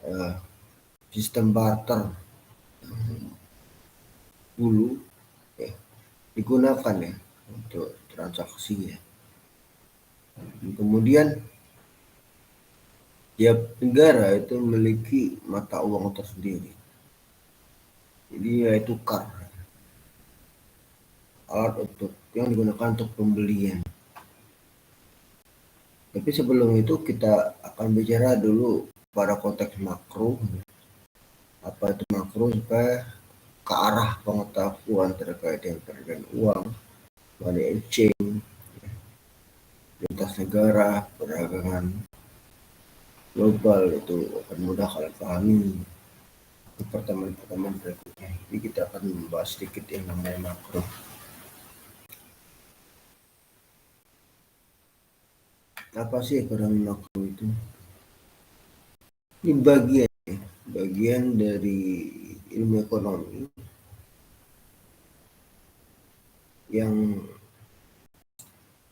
eh, sistem barter dulu ya, digunakan ya untuk transaksi ya. Kemudian tiap negara itu memiliki mata uang tersendiri. Jadi nilai tukar alat untuk yang digunakan untuk pembelian. Tapi sebelum itu kita akan bicara dulu pada konteks makro. Apa itu makro supaya ke arah pengetahuan terkait dengan peredaran uang, money exchange, lintas negara, perdagangan global itu akan mudah kalian pahami di pertemuan-pertemuan berikutnya. Jadi kita akan membahas sedikit yang namanya makro. Apa sih ekonomi makro itu? Ini bagian dari ilmu ekonomi yang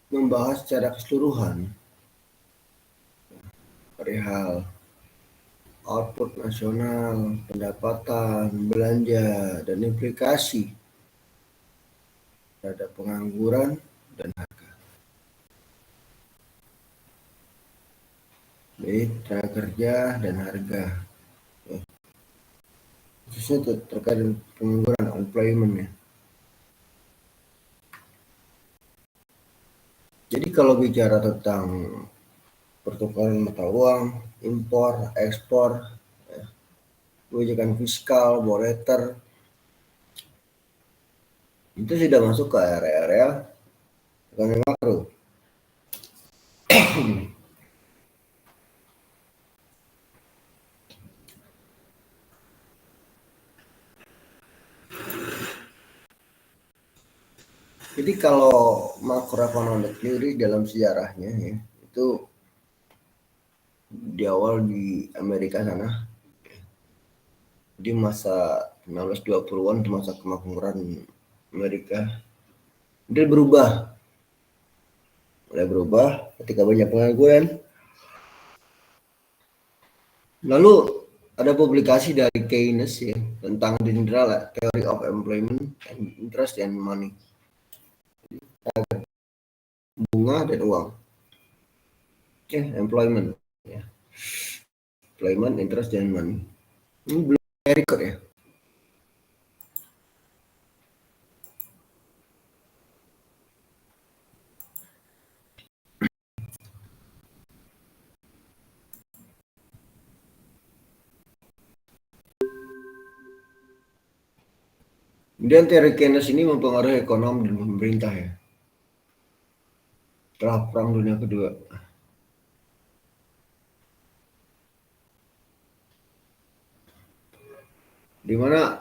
membahas secara keseluruhan perihal output nasional, pendapatan, belanja, dan implikasi terhadap pengangguran dan harga. Jadi tenaga kerja dan harga. Ya. Khususnya terkait dengan pengangguran, unemployment ya. Jadi kalau bicara tentang pertukaran mata uang, impor, ekspor, ya, kebijakan fiskal, moneter, itu sudah masuk ke area-area ekonomi makro. Jadi kalau makroeconomic theory dalam sejarahnya ya, itu di awal di Amerika sana, di masa 1920-an itu masa kemakmuran Amerika, dia mulai berubah ketika banyak pengangguran. Lalu ada publikasi dari Keynes ya tentang general theory of employment and interest and money, bunga dan uang. Oke, employment ya. Employment, interest dan money. Ini belum record ya. Kemudian teori Keynes ini mempengaruhi ekonomi dan pemerintah ya. Setelah Perang Dunia Kedua. Di mana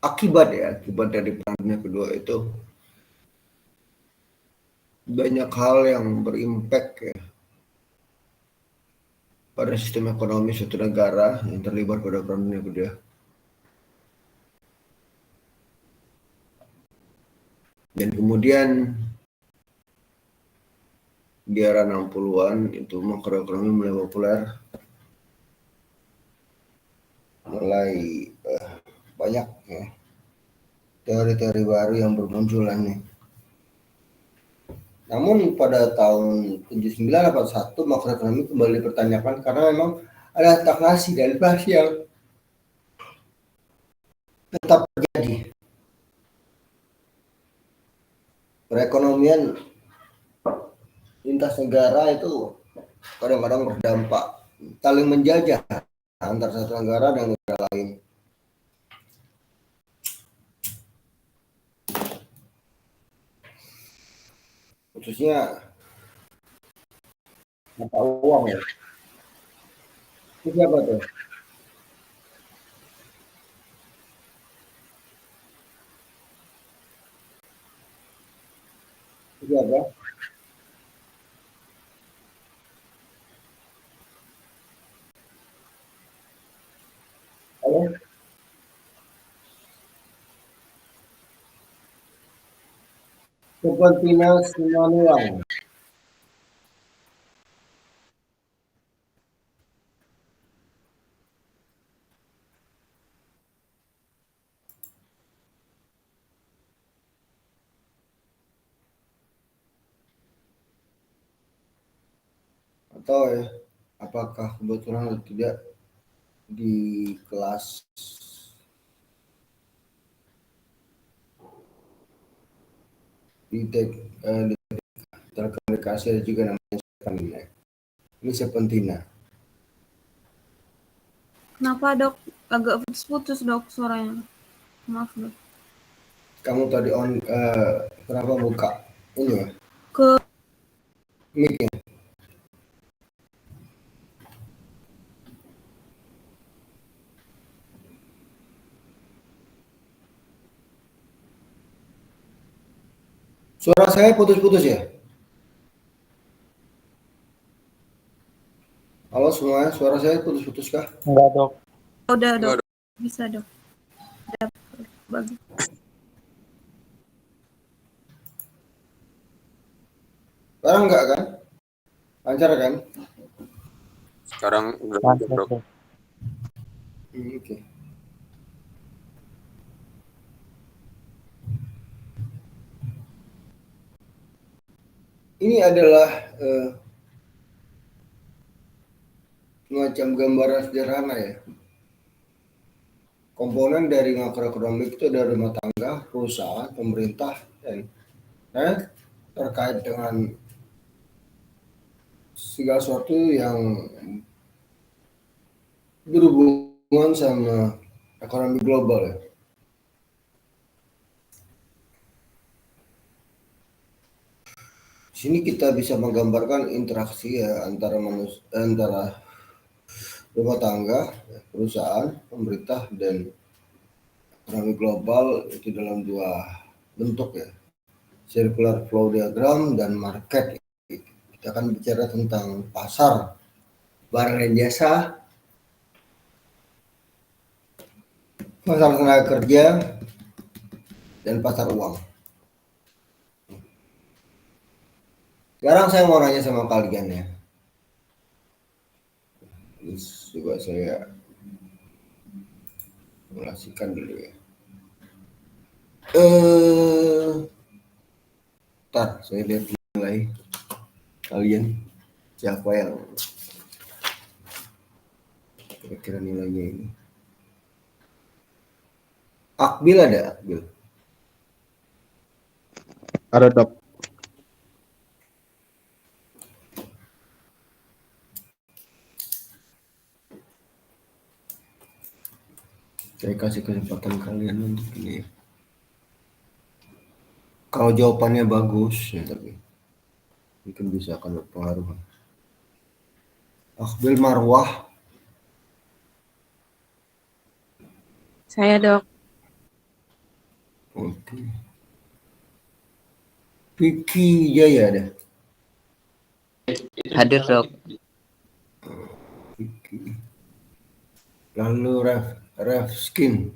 akibat dari Perang Dunia Kedua itu banyak hal yang berimpact ya pada sistem ekonomi suatu negara yang terlibat pada Perang Dunia Kedua. Dan kemudian di era 60-an itu makroekonomi mulai populer, mulai banyak ya teori-teori baru yang bermunculan nih. Namun pada tahun 7981 makroekonomi kembali dipertanyakan karena memang ada stagnasi dan inflasi yang tetap terjadi. Perekonomian lintas negara itu kadang-kadang berdampak saling menjajah antar satu negara dan negara lain. Khususnya mata uang ya. Itu siapa tuh? Itu siapa? Halo? Kepentingan Simanuang. Atau ya, apakah kebetulan atau tidak di kelas di telekomunikasi ada juga namanya Sepentina. Ini Sepentina. Kenapa dok? Agak putus-putus dok suaranya. Maaf dok. Kamu tadi kenapa buka ini ya? Ke Mic-nya. Suara saya putus-putus ya? Halo semuanya, suara saya putus-putus kah? Enggak dok. udah dok. Bisa dok. Udah bagus. Sekarang enggak kan? Lancar kan? Sekarang udah Lancar lancar, Dok. dok. Oke. Ini adalah semacam gambaran sederhana ya. Komponen dari makroekonomik itu ada rumah tangga, perusahaan, pemerintah, dan terkait dengan segala sesuatu yang berhubungan sama ekonomi global ya. Di sini kita bisa menggambarkan interaksi ya antara manusia, antara rumah tangga, perusahaan, pemerintah, dan ekonomi global itu dalam dua bentuk ya, circular flow diagram dan market. Kita akan bicara tentang pasar barang dan jasa, pasar tenaga kerja, dan pasar uang. Sekarang saya mau nanya sama kalian ya. Coba saya simulasikan dulu ya. Ntar saya lihat nilai kalian siapa yang kira-kira nilainya ini. Akbil ada Akbil? Ada, Dok. Saya kasih kesempatan kalian untuk ini. Kalau jawabannya bagus ya, tapi mungkin bisa akan berpengaruh. Akbil Marwah. Saya dok. Oke. Vicky Jaya ada. Hadir dok. Vicky. Lalu Ref Skin.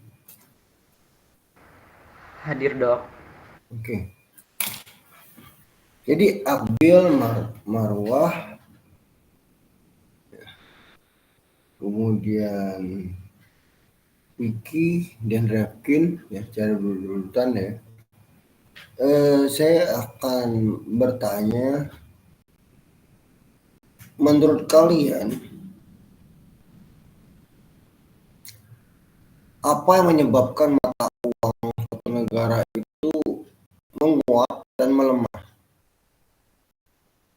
Hadir dok. Oke. Jadi Akbil Marwah, kemudian Vicky dan Refkin ya secara berurutan ya. Saya akan bertanya, menurut kalian apa yang menyebabkan mata uang suatu negara itu menguat dan melemah?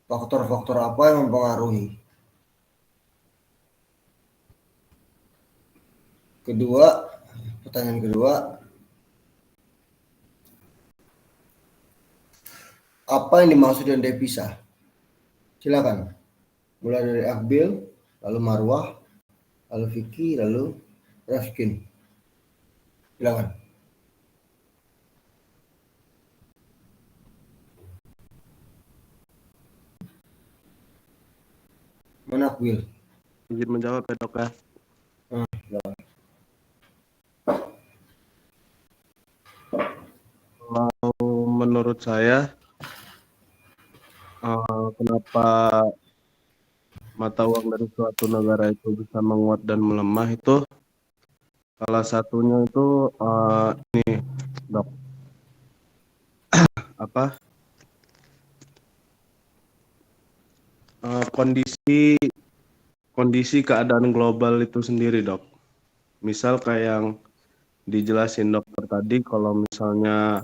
Faktor-faktor apa yang mempengaruhi? Pertanyaan kedua, apa yang dimaksud dengan devisa? Silakan. Mulai dari Akbil, lalu Marwah, lalu Vicky, lalu Rafkin. Silakan. Mana Akbil? Izin menjawab ya, Dok ya. Kalau menurut saya, kenapa mata uang dari suatu negara itu bisa menguat dan melemah itu salah satunya itu ini, Dok. kondisi keadaan global itu sendiri, Dok. Misal kayak yang dijelasin dokter tadi, kalau misalnya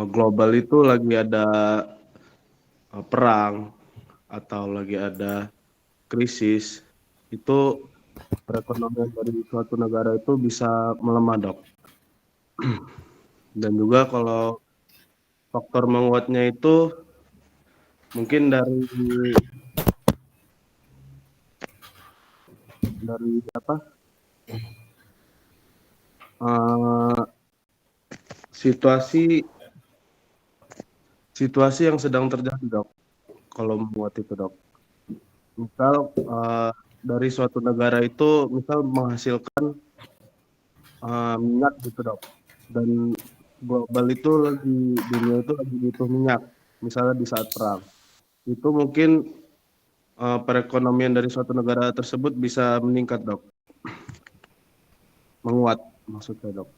global itu lagi ada perang atau lagi ada krisis, itu perekonomian dari suatu negara itu bisa melemah, Dok. Dan juga kalau faktor menguatnya itu mungkin dari apa? eh, situasi situasi yang sedang terjadi, Dok. Kalau menguat itu, Dok. Misal dari suatu negara itu misal menghasilkan minyak gitu, Dok. Dan global itu dunia itu lagi butuh minyak, misalnya di saat perang. Itu mungkin perekonomian dari suatu negara tersebut bisa meningkat, Dok. Menguat maksudnya, Dok.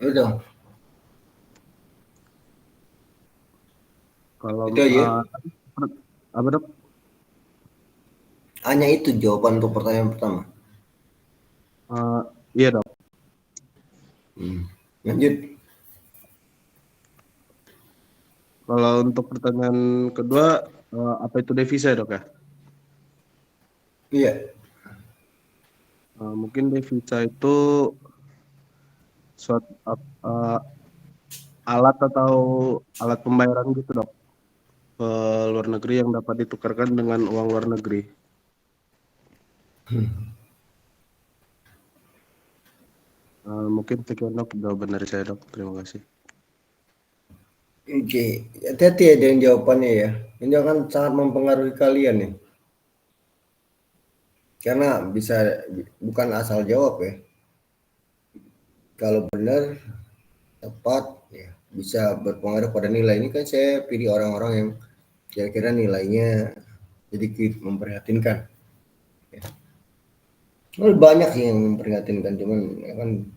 Udah, Kalau itu aja. apa, Dok? Hanya itu jawaban untuk pertanyaan pertama. Iya, Dok. Lanjut. Kalau untuk pertanyaan kedua, apa itu devisa, Dok ya? Iya. Mungkin devisa itu suatu alat atau alat pembayaran gitu, Dok, ke luar negeri yang dapat ditukarkan dengan uang luar negeri. Mungkin sekian, Dok, jawaban dari saya, Dok. Terima kasih. Oke, hati-hati ya dengan jawabannya ya. Ini akan sangat mempengaruhi kalian nih. Karena bisa bukan asal jawab ya. Kalau benar tepat ya bisa berpengaruh pada nilai. Ini kan saya pilih orang-orang yang kira-kira nilainya sedikit memprihatinkan. Ya. Banyak sih yang memprihatinkan, cuman ya kan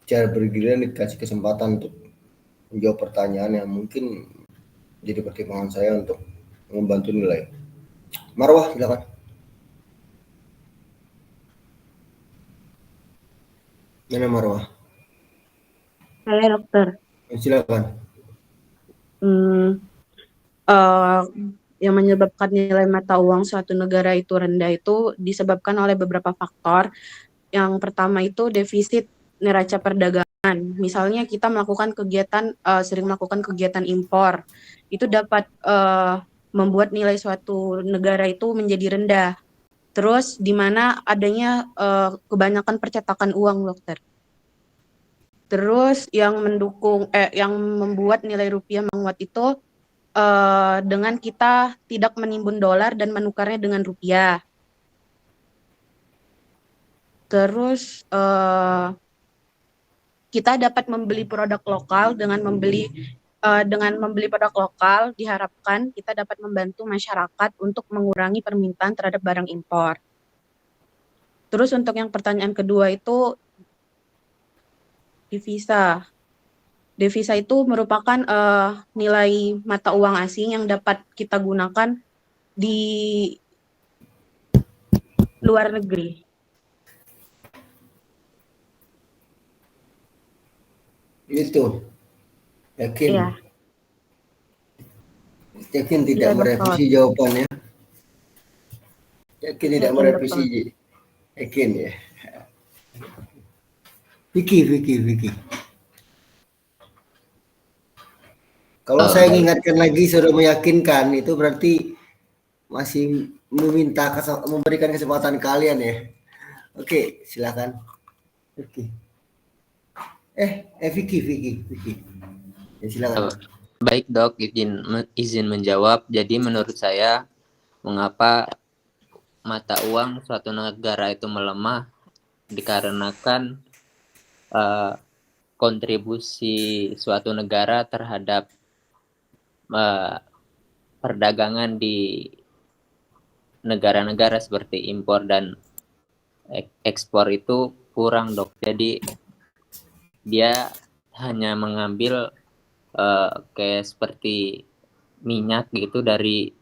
cara bergiliran dikasih kesempatan untuk menjawab pertanyaan yang mungkin jadi pertimbangan saya untuk membantu nilai. Marwah, silakan. Mana Marwah? Saya dokter. Silakan. Eh, yang menyebabkan nilai mata uang suatu negara itu rendah itu disebabkan oleh beberapa faktor. Yang pertama itu defisit neraca perdagangan. Misalnya kita melakukan sering melakukan kegiatan impor, itu dapat membuat nilai suatu negara itu menjadi rendah. Terus di mana adanya kebanyakan percetakan uang, dokter. Terus yang membuat nilai rupiah menguat itu dengan kita tidak menimbun dolar dan menukarnya dengan rupiah. Terus kita dapat membeli produk lokal dengan membeli produk lokal, diharapkan kita dapat membantu masyarakat untuk mengurangi permintaan terhadap barang impor. Terus untuk yang pertanyaan kedua itu devisa. Devisa itu merupakan nilai mata uang asing yang dapat kita gunakan di luar negeri. Itu. Yakin? Iya. Yakin tidak Iya, merevisi betul. jawabannya? Yakin tidak Yakin, merevisi? betul. Yakin ya? Vicky. Kalau saya Baik, mengingatkan lagi sudah meyakinkan, itu berarti masih memberikan kesempatan kalian ya. Oke, silakan. Vicky. Vicky. Ya, silakan. baik dok, izin menjawab. Jadi menurut saya, mengapa mata uang suatu negara itu melemah dikarenakan kontribusi suatu negara terhadap perdagangan di negara-negara seperti impor dan ekspor itu kurang dok. Jadi dia hanya mengambil kayak seperti minyak gitu dari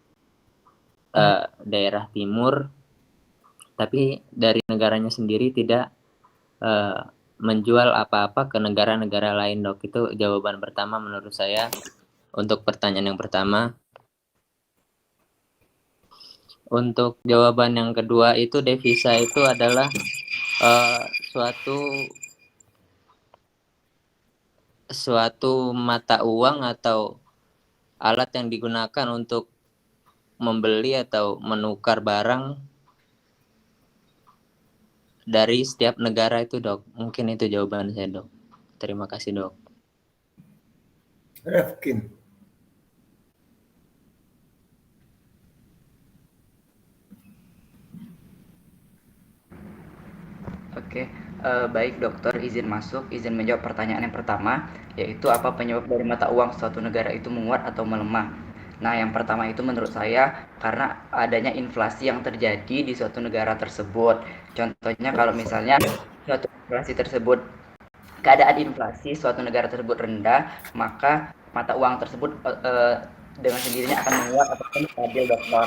daerah timur, tapi dari negaranya sendiri tidak menjual apa-apa ke negara-negara lain, Dok. Itu jawaban pertama menurut saya untuk pertanyaan yang pertama. Untuk jawaban yang kedua itu devisa itu adalah suatu mata uang atau alat yang digunakan untuk membeli atau menukar barang dari setiap negara itu, Dok. Mungkin itu jawaban saya, Dok. Terima kasih, Dok. Rifkin. Oke, baik dokter, izin masuk, izin menjawab pertanyaan yang pertama, yaitu apa penyebab dari mata uang suatu negara itu menguat atau melemah. Nah, yang pertama itu menurut saya karena adanya inflasi yang terjadi di suatu negara tersebut. Contohnya kalau misalnya suatu inflasi tersebut, keadaan inflasi suatu negara tersebut rendah, maka mata uang tersebut dengan sendirinya akan menguat ataupun stabil, dokter.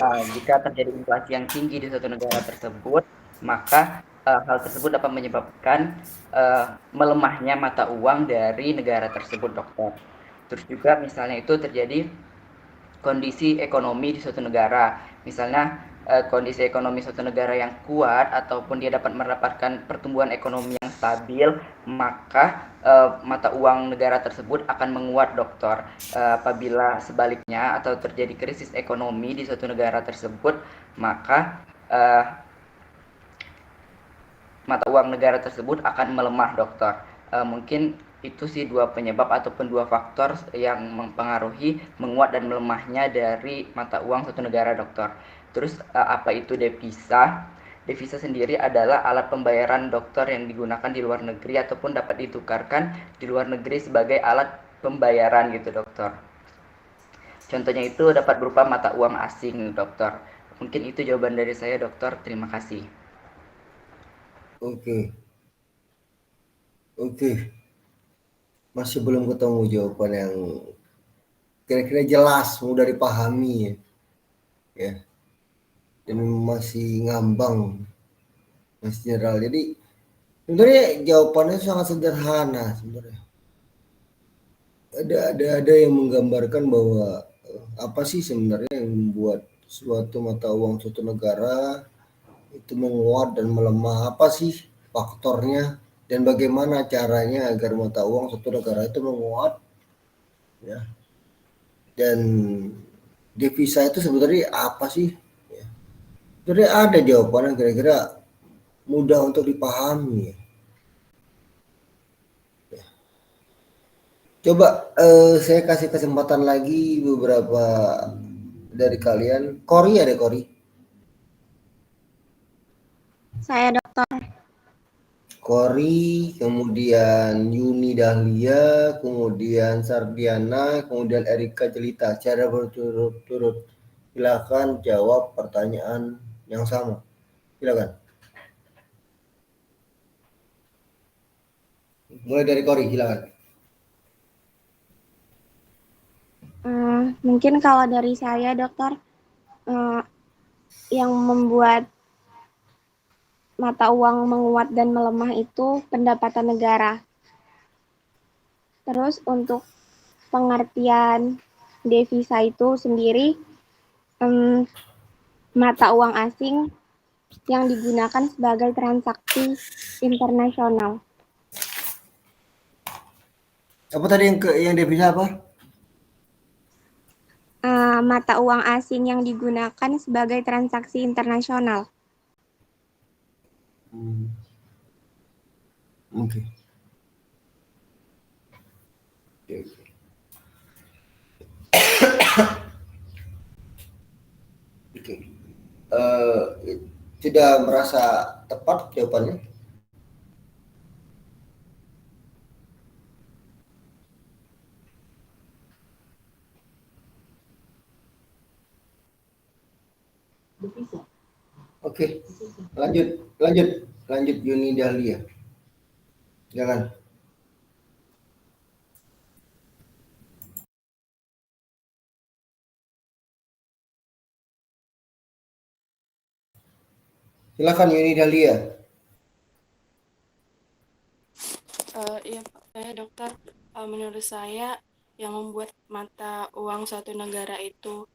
Nah, jika terjadi inflasi yang tinggi di suatu negara tersebut, maka hal tersebut dapat menyebabkan melemahnya mata uang dari negara tersebut, dokter. Terus juga misalnya itu terjadi kondisi ekonomi di suatu negara. Misalnya kondisi ekonomi suatu negara yang kuat ataupun dia dapat mendapatkan pertumbuhan ekonomi yang stabil, maka mata uang negara tersebut akan menguat, dokter. Apabila sebaliknya atau terjadi krisis ekonomi di suatu negara tersebut, maka mata uang negara tersebut akan melemah, dokter. Mungkin itu sih dua penyebab ataupun dua faktor yang mempengaruhi menguat dan melemahnya dari mata uang suatu negara, dokter. Terus apa itu devisa? Devisa sendiri adalah alat pembayaran, dokter, yang digunakan di luar negeri ataupun dapat ditukarkan di luar negeri sebagai alat pembayaran gitu, dokter. Contohnya itu dapat berupa mata uang asing, dokter. Mungkin itu jawaban dari saya, dokter. Terima kasih. Oke. Masih belum ketemu jawaban yang kira-kira jelas, mudah dipahami ya. Dan masih ngambang, masih general. Jadi sebenarnya jawabannya sangat sederhana sebenarnya. Ada yang menggambarkan bahwa apa sih sebenarnya yang membuat suatu mata uang suatu negara itu menguat dan melemah, apa sih faktornya dan bagaimana caranya agar mata uang suatu negara itu menguat ya. Dan devisa itu sebenarnya apa sih ya. Sebenarnya ada jawabannya, kira-kira mudah untuk dipahami ya. Coba saya kasih kesempatan lagi beberapa dari kalian. Kori ada Kori? Saya dokter. Kori, kemudian Yuni Dahlia, kemudian Sardiana, kemudian Erika Jelita. Cara berturut-turut. Silakan jawab pertanyaan yang sama. Silakan. Mulai dari Kori, silakan. Mungkin kalau dari saya, dokter, yang membuat mata uang menguat dan melemah itu pendapatan negara. Terus untuk pengertian devisa itu sendiri, mata uang asing yang digunakan sebagai transaksi internasional. Apa tadi yang devisa apa? Mata uang asing yang digunakan sebagai transaksi internasional. Oke. Oke. Sudah merasa tepat jawabannya? Oke, lanjut Yuni Dahlia. Jangan. Silakan Yuni Dahlia. Iya, dokter. Menurut saya yang membuat mata uang suatu negara itu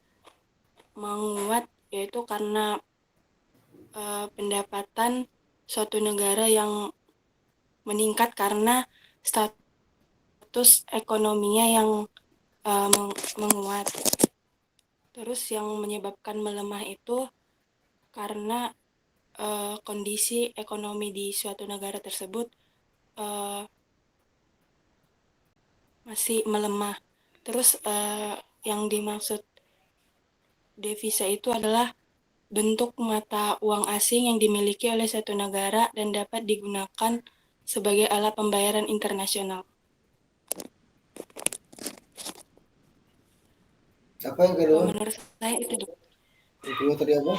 menguat yaitu karena pendapatan suatu negara yang meningkat karena status ekonominya yang menguat. Terus yang menyebabkan melemah itu karena kondisi ekonomi di suatu negara tersebut masih melemah. Terus yang dimaksud devisa itu adalah bentuk mata uang asing yang dimiliki oleh suatu negara dan dapat digunakan sebagai alat pembayaran internasional. Apa yang kedua? Menurut saya itu. Yang kedua tadi apa?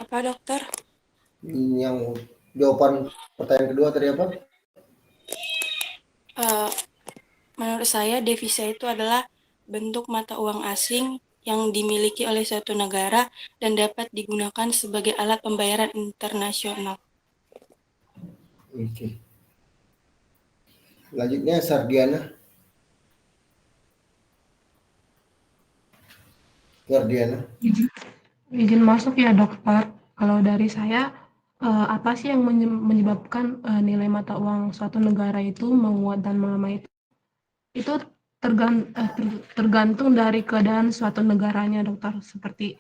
Apa dokter? Yang jawaban pertanyaan kedua tadi apa? Menurut saya devisa itu adalah bentuk mata uang asing yang dimiliki oleh suatu negara dan dapat digunakan sebagai alat pembayaran internasional. Oke. Selanjutnya Sardiana. Izin masuk ya dokter. Kalau dari saya, apa sih yang menyebabkan nilai mata uang suatu negara itu menguat dan melemah itu? Itu tergantung dari keadaan suatu negaranya dokter. Seperti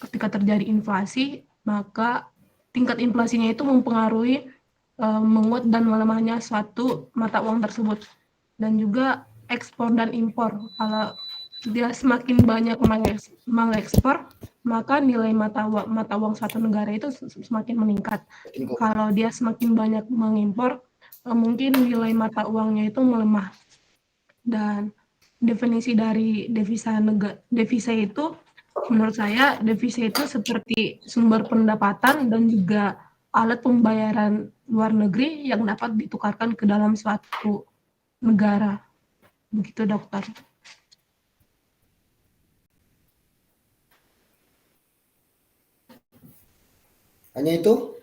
ketika terjadi inflasi, maka tingkat inflasinya itu mempengaruhi menguat dan melemahnya suatu mata uang tersebut. Dan juga ekspor dan impor. Kalau dia semakin banyak mengekspor, maka nilai mata uang suatu negara itu semakin meningkat. Kalau dia semakin banyak mengimpor, mungkin nilai mata uangnya itu melemah. Dan definisi dari devisa itu, menurut saya devisa itu seperti sumber pendapatan dan juga alat pembayaran luar negeri yang dapat ditukarkan ke dalam suatu negara. Begitu dokter. Hanya itu?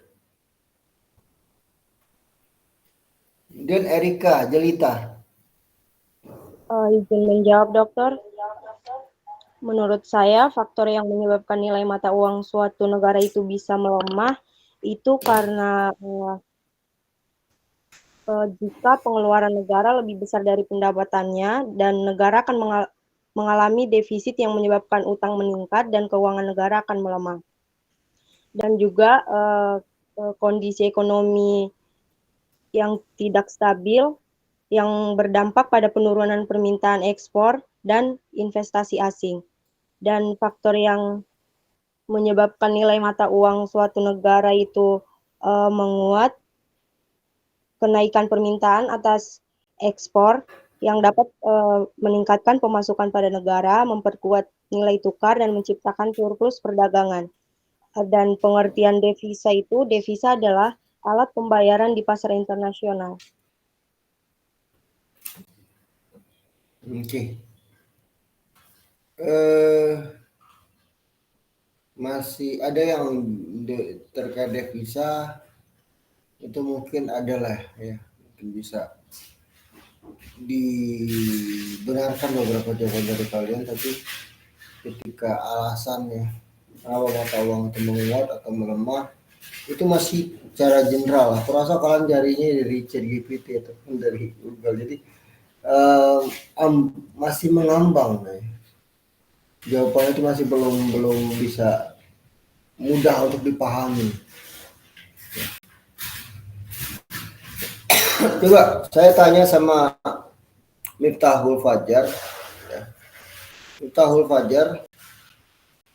Dan Erika Jelita. Izin menjawab dokter. Menurut saya, faktor yang menyebabkan nilai mata uang suatu negara itu bisa melemah itu karena jika pengeluaran negara lebih besar dari pendapatannya dan negara akan mengalami defisit yang menyebabkan utang meningkat dan keuangan negara akan melemah. Dan juga kondisi ekonomi yang tidak stabil yang berdampak pada penurunan permintaan ekspor dan investasi asing. Dan faktor yang menyebabkan nilai mata uang suatu negara itu menguat, kenaikan permintaan atas ekspor yang dapat meningkatkan pemasukan pada negara, memperkuat nilai tukar dan menciptakan surplus perdagangan. Dan pengertian devisa itu, devisa adalah alat pembayaran di pasar internasional. Oke. Masih ada yang terkait devisa itu mungkin adalah ya, mungkin bisa dibenarkan beberapa jawaban dari kalian, tapi ketika alasannya kenapa mata uang itu menguat atau melemah itu masih secara general. Aku rasa kalian carinya dari ChatGPT ataupun dari Google, jadi masih mengambang ya. Jawabannya itu masih belum bisa mudah untuk dipahami. Coba saya tanya sama Miftahul Fajar ya. Miftahul Fajar,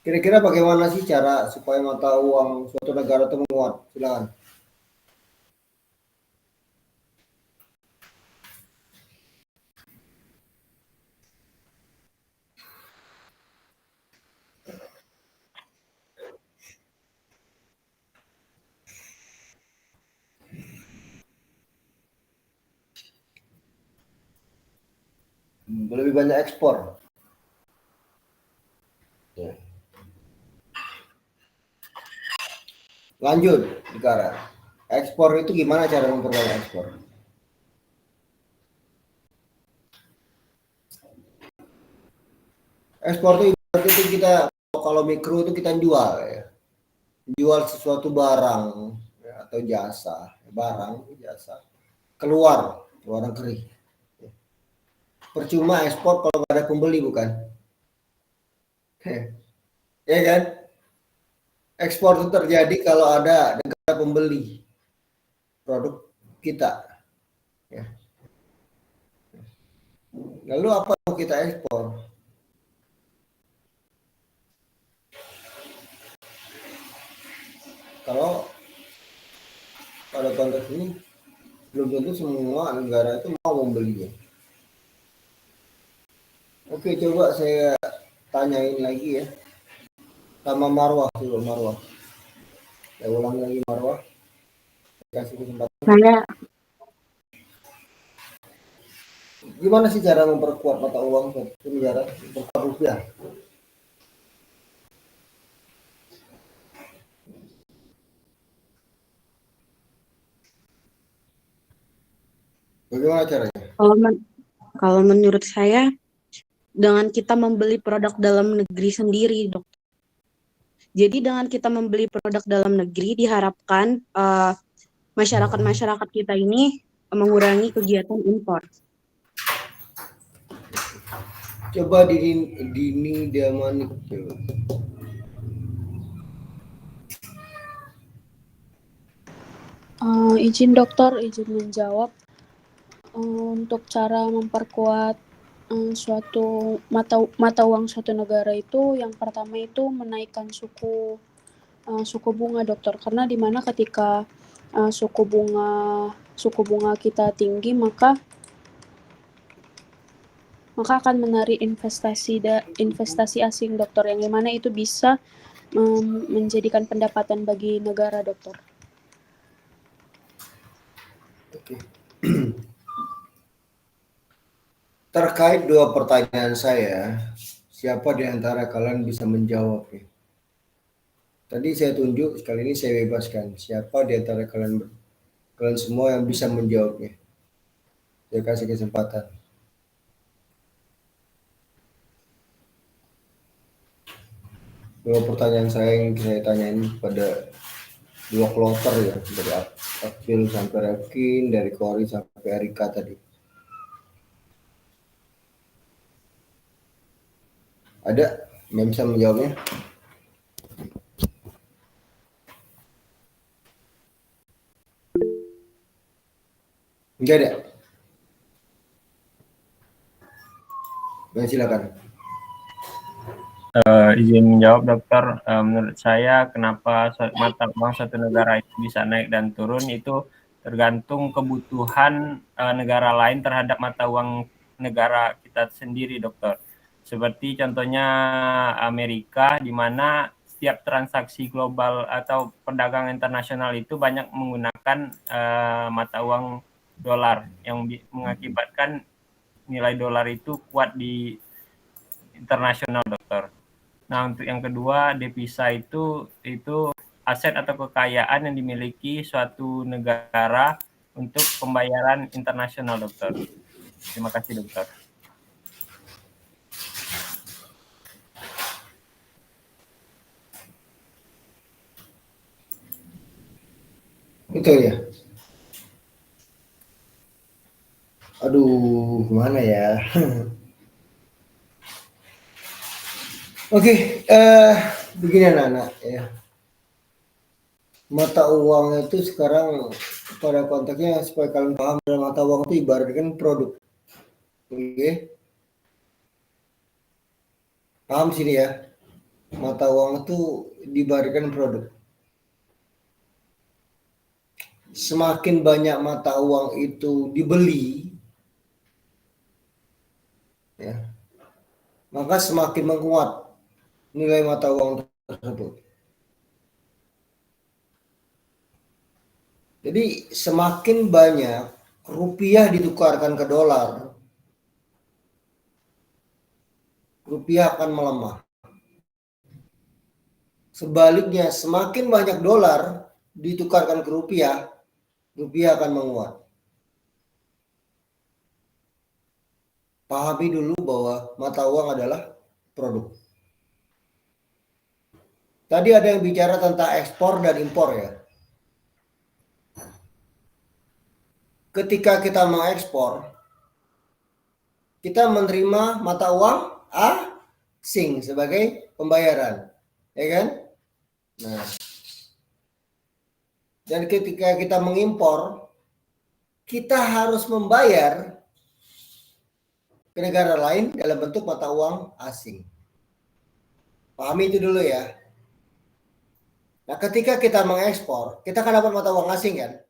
kira-kira bagaimana sih cara supaya mata uang suatu negara itu menguat? Silakan. Lebih banyak ekspor. Ya. Lanjut sekarang. Ekspor itu gimana cara memperbanyak ekspor? Ekspor itu ibarat itu kita kalau mikro itu kita jual ya. Jual sesuatu barang ya, atau jasa, barang jasa keluar negeri. Percuma ekspor kalau nggak ada pembeli, bukan? Ya kan? Ekspor itu terjadi kalau ada negara pembeli produk kita. Ya. Lalu apa yang kita ekspor? Kalau pada konteks ini belum tentu semua negara itu mau membelinya. Oke, coba saya tanyain lagi ya. Sama Marwah dulu, Marwah. Saya ulang lagi Marwah. Kasih kesempatan. Saya Gimana sih cara memperkuat mata uang satu negara, memperkuat rupiah? Bagaimana caranya? kalau menurut saya dengan kita membeli produk dalam negeri sendiri, dok. Jadi dengan kita membeli produk dalam negeri diharapkan masyarakat kita ini mengurangi kegiatan impor. Coba Dini Damanik. Izin dokter, izin menjawab. Untuk cara memperkuat suatu mata uang suatu negara itu, yang pertama itu menaikkan suku bunga, dokter. Karena dimana ketika suku bunga kita tinggi, maka akan menarik investasi asing, dokter, yang dimana itu bisa menjadikan pendapatan bagi negara, dokter. Oke. Terkait dua pertanyaan saya, siapa di antara kalian bisa menjawab? Tadi saya tunjuk, kali ini saya bebaskan. Siapa di antara kalian semua yang bisa menjawabnya? Saya kasih kesempatan. Dua pertanyaan saya yang saya tanyain pada dua kloter ya, dari April sampai Revkin, dari Kori sampai Erika tadi. Ada yang bisa menjawabnya? Enggak ada? Baik, silakan. Izin menjawab, dokter. Menurut saya kenapa mata uang satu negara itu bisa naik dan turun itu tergantung kebutuhan negara lain terhadap mata uang negara kita sendiri, dokter. Seperti contohnya Amerika, di mana setiap transaksi global atau perdagangan internasional itu banyak menggunakan mata uang dolar, yang mengakibatkan nilai dolar itu kuat di internasional, dokter. Nah, untuk yang kedua, devisa itu aset atau kekayaan yang dimiliki suatu negara untuk pembayaran internasional, dokter. Terima kasih, dokter. Betul ya? Aduh, gimana ya? Oke, begini anak-anak ya. Mata uang itu sekarang pada konteksnya supaya kalian paham, dalam mata uang itu ibaratkan produk. Oke. Paham sini ya? Mata uang itu diibaratkan produk. Semakin banyak mata uang itu dibeli, ya, maka semakin menguat nilai mata uang tersebut. Jadi semakin banyak rupiah ditukarkan ke dolar, rupiah akan melemah. Sebaliknya, semakin banyak dolar ditukarkan ke rupiah, rupiah akan menguat. Pahami dulu bahwa mata uang adalah produk. Tadi ada yang bicara tentang ekspor dan impor ya. Ketika kita mengekspor, kita menerima mata uang asing sebagai pembayaran, ya kan? Nah, dan ketika kita mengimpor, kita harus membayar ke negara lain dalam bentuk mata uang asing. Pahami itu dulu ya. Nah, ketika kita mengekspor, kita kan dapat mata uang asing kan?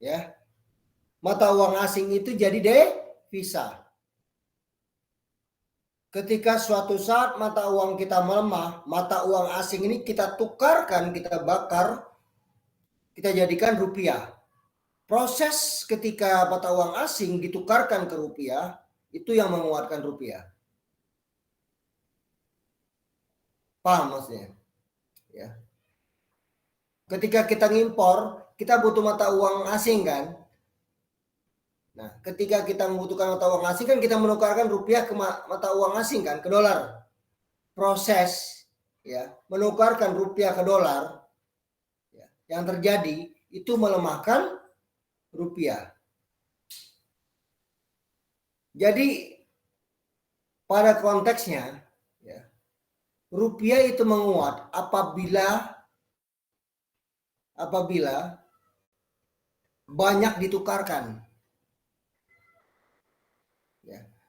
Ya. Mata uang asing itu jadi devisa. Ketika suatu saat mata uang kita melemah, mata uang asing ini kita tukarkan, kita bakar, kita jadikan rupiah. Proses ketika mata uang asing ditukarkan ke rupiah, itu yang menguatkan rupiah. Paham maksudnya? Ya. Ketika kita ngimpor, kita butuh mata uang asing kan? Nah, ketika kita membutuhkan mata uang asing kan kita menukarkan rupiah ke mata uang asing kan, ke dolar. Proses ya, menukarkan rupiah ke dolar ya, yang terjadi itu melemahkan rupiah. Jadi pada konteksnya ya, rupiah itu menguat apabila banyak ditukarkan.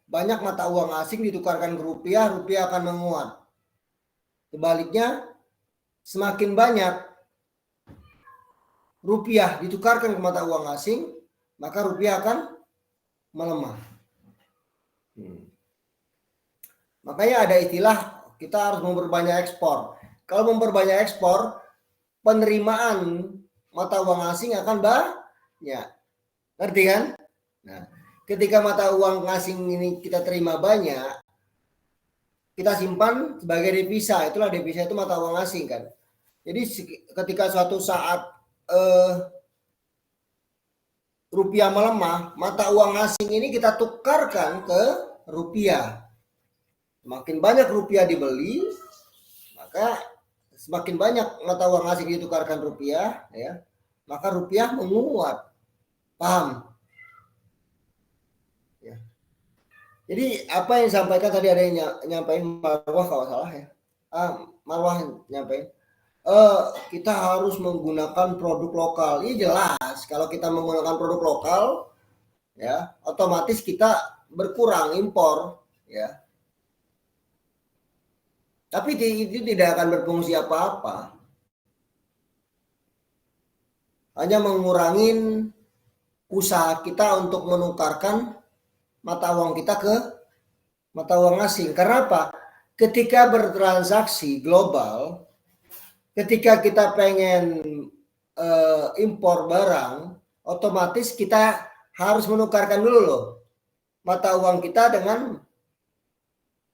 Banyak mata uang asing ditukarkan ke rupiah, rupiah akan menguat. Sebaliknya, semakin banyak rupiah ditukarkan ke mata uang asing, maka rupiah akan melemah. Makanya ada istilah kita harus memperbanyak ekspor. Kalau memperbanyak ekspor, penerimaan mata uang asing akan banyak. Ngerti kan? Nah, ketika mata uang asing ini kita terima banyak, kita simpan sebagai devisa. Itulah devisa itu mata uang asing kan. Jadi ketika suatu saat rupiah melemah, mata uang asing ini kita tukarkan ke rupiah. Semakin banyak rupiah dibeli, maka semakin banyak mata uang asing ditukarkan rupiah, ya, maka rupiah menguat. Paham? Jadi apa yang disampaikan tadi ada yang nyampaikan Marwah kalau salah ya. Marwah nyampaikan kita harus menggunakan produk lokal. Ini jelas kalau kita menggunakan produk lokal ya, otomatis kita berkurang impor ya. Tapi itu tidak akan berfungsi apa-apa. Hanya mengurangi usaha kita untuk menukarkan mata uang kita ke mata uang asing. Karena apa? Ketika bertransaksi global, ketika kita pengen impor barang, otomatis kita harus menukarkan dulu loh mata uang kita dengan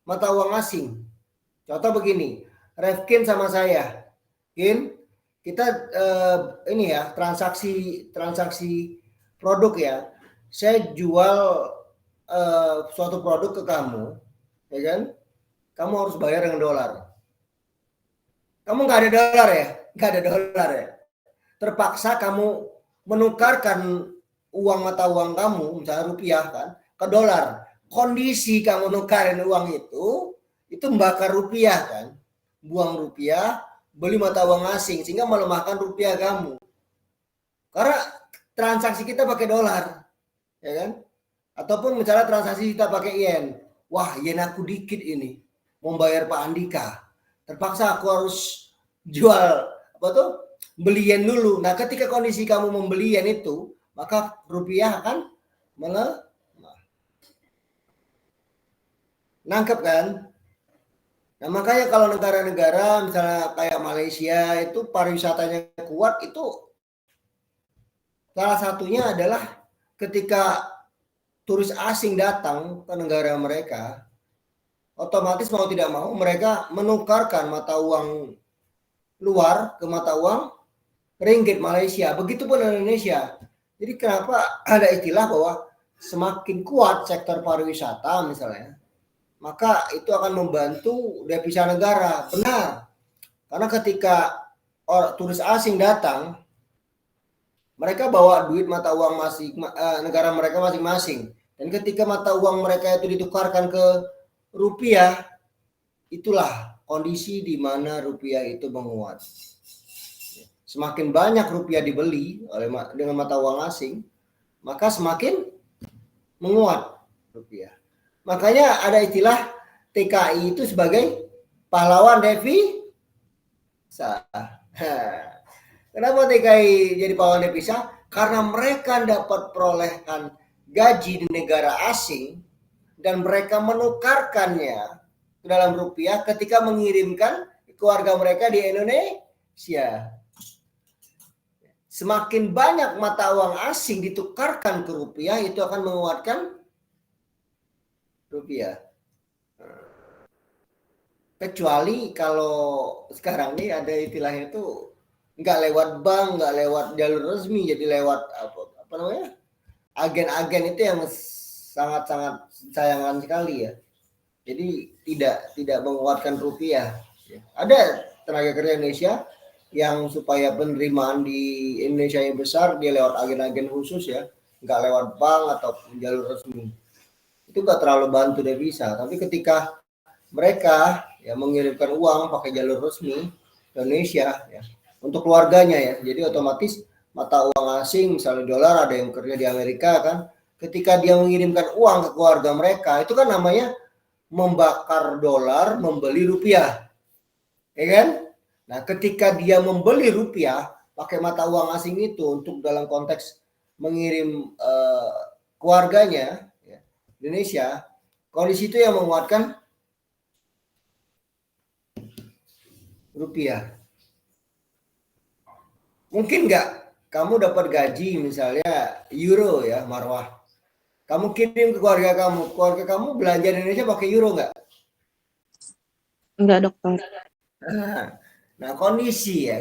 mata uang asing. Contoh begini, Revkin sama saya, Kin, kita ini ya transaksi produk ya. Saya jual suatu produk ke kamu, ya kan? Kamu harus bayar dengan dolar. Kamu nggak ada dolar ya? Nggak ada dolar ya? Terpaksa kamu menukarkan uang mata uang kamu, misalnya rupiah kan, ke dolar. Kondisi kamu nukarin uang itu membakar rupiah kan, buang rupiah, beli mata uang asing, sehingga melemahkan rupiah kamu. Karena transaksi kita pakai dolar, ya kan? Ataupun misalnya transaksi kita pakai yen. Wah, yen aku dikit ini. Mau bayar Pak Andika. Terpaksa aku harus jual beli yen dulu. Nah, ketika kondisi kamu membeli yen itu, maka rupiah akan melemah. Nangkep kan? Nah, makanya kalau negara-negara misalnya kayak Malaysia itu pariwisatanya kuat, itu salah satunya adalah ketika turis asing datang ke negara mereka, otomatis mau tidak mau mereka menukarkan mata uang luar ke mata uang ringgit Malaysia, begitupun Indonesia. Jadi kenapa ada istilah bahwa semakin kuat sektor pariwisata misalnya, maka itu akan membantu devisa negara. Benar. Karena ketika turis asing datang, mereka bawa duit mata uang negara mereka masing-masing. Dan ketika mata uang mereka itu ditukarkan ke rupiah, itulah kondisi di mana rupiah itu menguat. Semakin banyak rupiah dibeli dengan mata uang asing, maka semakin menguat rupiah. Makanya ada istilah TKI itu sebagai pahlawan devisa. Kenapa TKI jadi pahlawan devisa? Karena mereka dapat perolehan gaji di negara asing dan mereka menukarkannya ke dalam rupiah ketika mengirimkan keluarga mereka di Indonesia. Semakin banyak mata uang asing ditukarkan ke rupiah, itu akan menguatkan rupiah. Kecuali kalau sekarang ini ada istilahnya itu nggak lewat bank, nggak lewat jalur resmi, jadi lewat apa namanya, agen-agen itu yang sangat-sangat sayangkan sekali ya. Jadi tidak menguatkan rupiah. Ada tenaga kerja Indonesia yang supaya penerimaan di Indonesia yang besar, dia lewat agen-agen khusus ya, nggak lewat bank atau jalur resmi. Itu nggak terlalu bantu devisa. Tapi ketika mereka ya mengirimkan uang pakai jalur resmi Indonesia ya, untuk keluarganya ya, jadi otomatis mata uang asing misalnya dolar, ada yang kerja di Amerika kan, ketika dia mengirimkan uang ke keluarga mereka, itu kan namanya membakar dolar membeli rupiah, ya kan? Nah, ketika dia membeli rupiah pakai mata uang asing itu untuk dalam konteks mengirim keluarganya ya, Indonesia, kondisi itu yang menguatkan rupiah. Mungkin nggak kamu dapat gaji misalnya euro ya, Marwah. Kamu kirim ke keluarga kamu belanja di Indonesia pakai euro nggak? Enggak, dokter. Nah, kondisi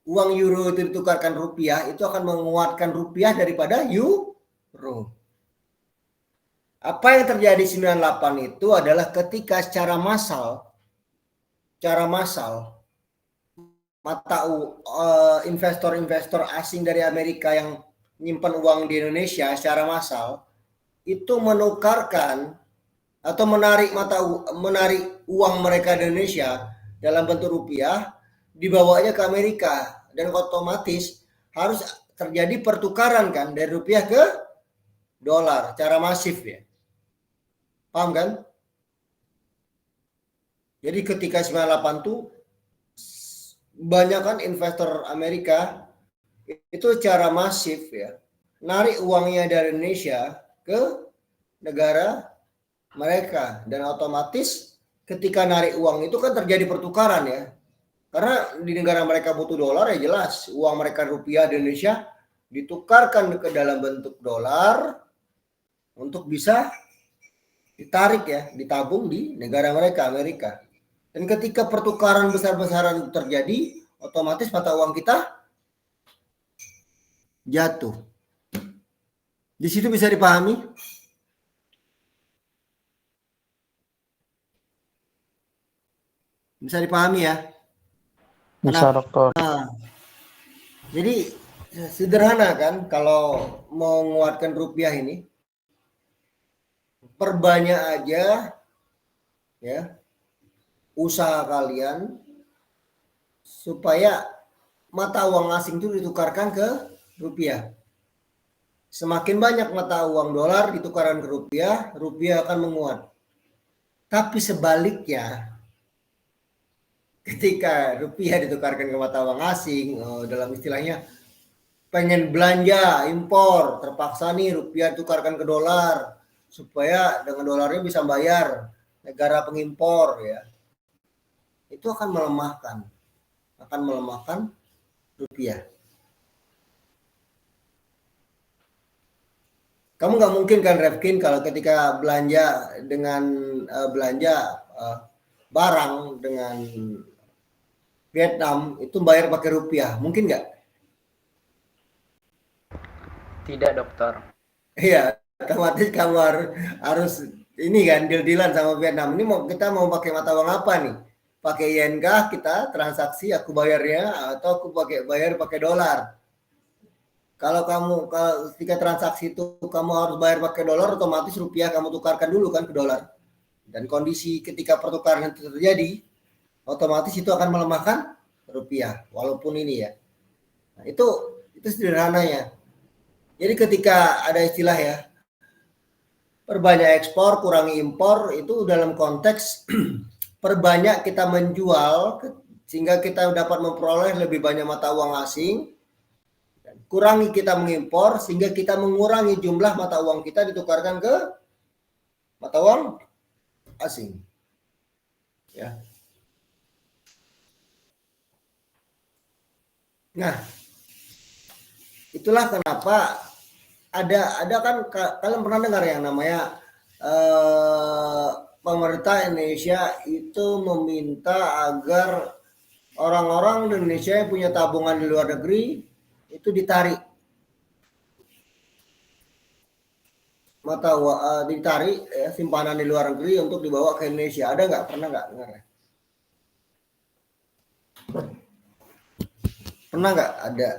uang euro itu ditukarkan rupiah, itu akan menguatkan rupiah daripada euro. Apa yang terjadi 98 itu adalah ketika secara massal investor-investor asing dari Amerika yang nyimpan uang di Indonesia secara massal itu menukarkan atau menarik uang mereka di Indonesia dalam bentuk rupiah, dibawanya ke Amerika, dan otomatis harus terjadi pertukaran kan dari rupiah ke dolar secara masif ya. Paham kan? Jadi ketika 98 tuh banyak kan investor Amerika itu secara masif ya, narik uangnya dari Indonesia ke negara mereka, dan otomatis ketika narik uang itu kan terjadi pertukaran ya, karena di negara mereka butuh dolar ya, jelas uang mereka rupiah di Indonesia ditukarkan ke dalam bentuk dolar untuk bisa ditarik ya, ditabung di negara mereka Amerika. Dan ketika pertukaran besar-besaran terjadi, otomatis mata uang kita jatuh. Di situ bisa dipahami? Bisa dipahami ya? Bisa, dokter. Nah, jadi sederhana kan kalau mau menguatkan rupiah ini, perbanyak aja ya usaha kalian supaya mata uang asing itu ditukarkan ke rupiah. Semakin banyak mata uang dolar ditukarkan ke rupiah, rupiah akan menguat. Tapi sebaliknya, ketika rupiah ditukarkan ke mata uang asing, dalam istilahnya pengen belanja impor, terpaksa nih rupiah ditukarkan ke dolar supaya dengan dolarnya bisa bayar negara pengimpor ya. Itu akan melemahkan rupiah. Kamu nggak mungkin kan Revkin kalau ketika belanja dengan belanja barang dengan Vietnam itu bayar pakai rupiah, mungkin nggak? Tidak, dokter. Iya, otomatis kamu harus ini kan deal-dealan sama Vietnam. Ini kita mau pakai mata uang apa nih? Pakai yen kah kita transaksi aku bayarnya, atau aku bayar pakai dolar? Kalau ketika transaksi itu kamu harus bayar pakai dolar, otomatis rupiah kamu tukarkan dulu kan ke dolar. Dan kondisi ketika pertukaran itu terjadi, otomatis itu akan melemahkan rupiah. Walaupun ini ya. Nah, itu sederhananya. Jadi ketika ada istilah ya, perbanyak ekspor, kurangi impor, itu dalam konteks perbanyak kita menjual sehingga kita dapat memperoleh lebih banyak mata uang asing, kurangi kita mengimpor sehingga kita mengurangi jumlah mata uang kita ditukarkan ke mata uang asing. Ya. Nah, itulah kenapa ada kan kalian pernah dengar yang namanya pemerintah Indonesia itu meminta agar orang-orang Indonesia yang punya tabungan di luar negeri itu ditarik ditarik ya, simpanan di luar negeri untuk dibawa ke Indonesia. Ada nggak? Pernah nggak dengar? Pernah nggak ada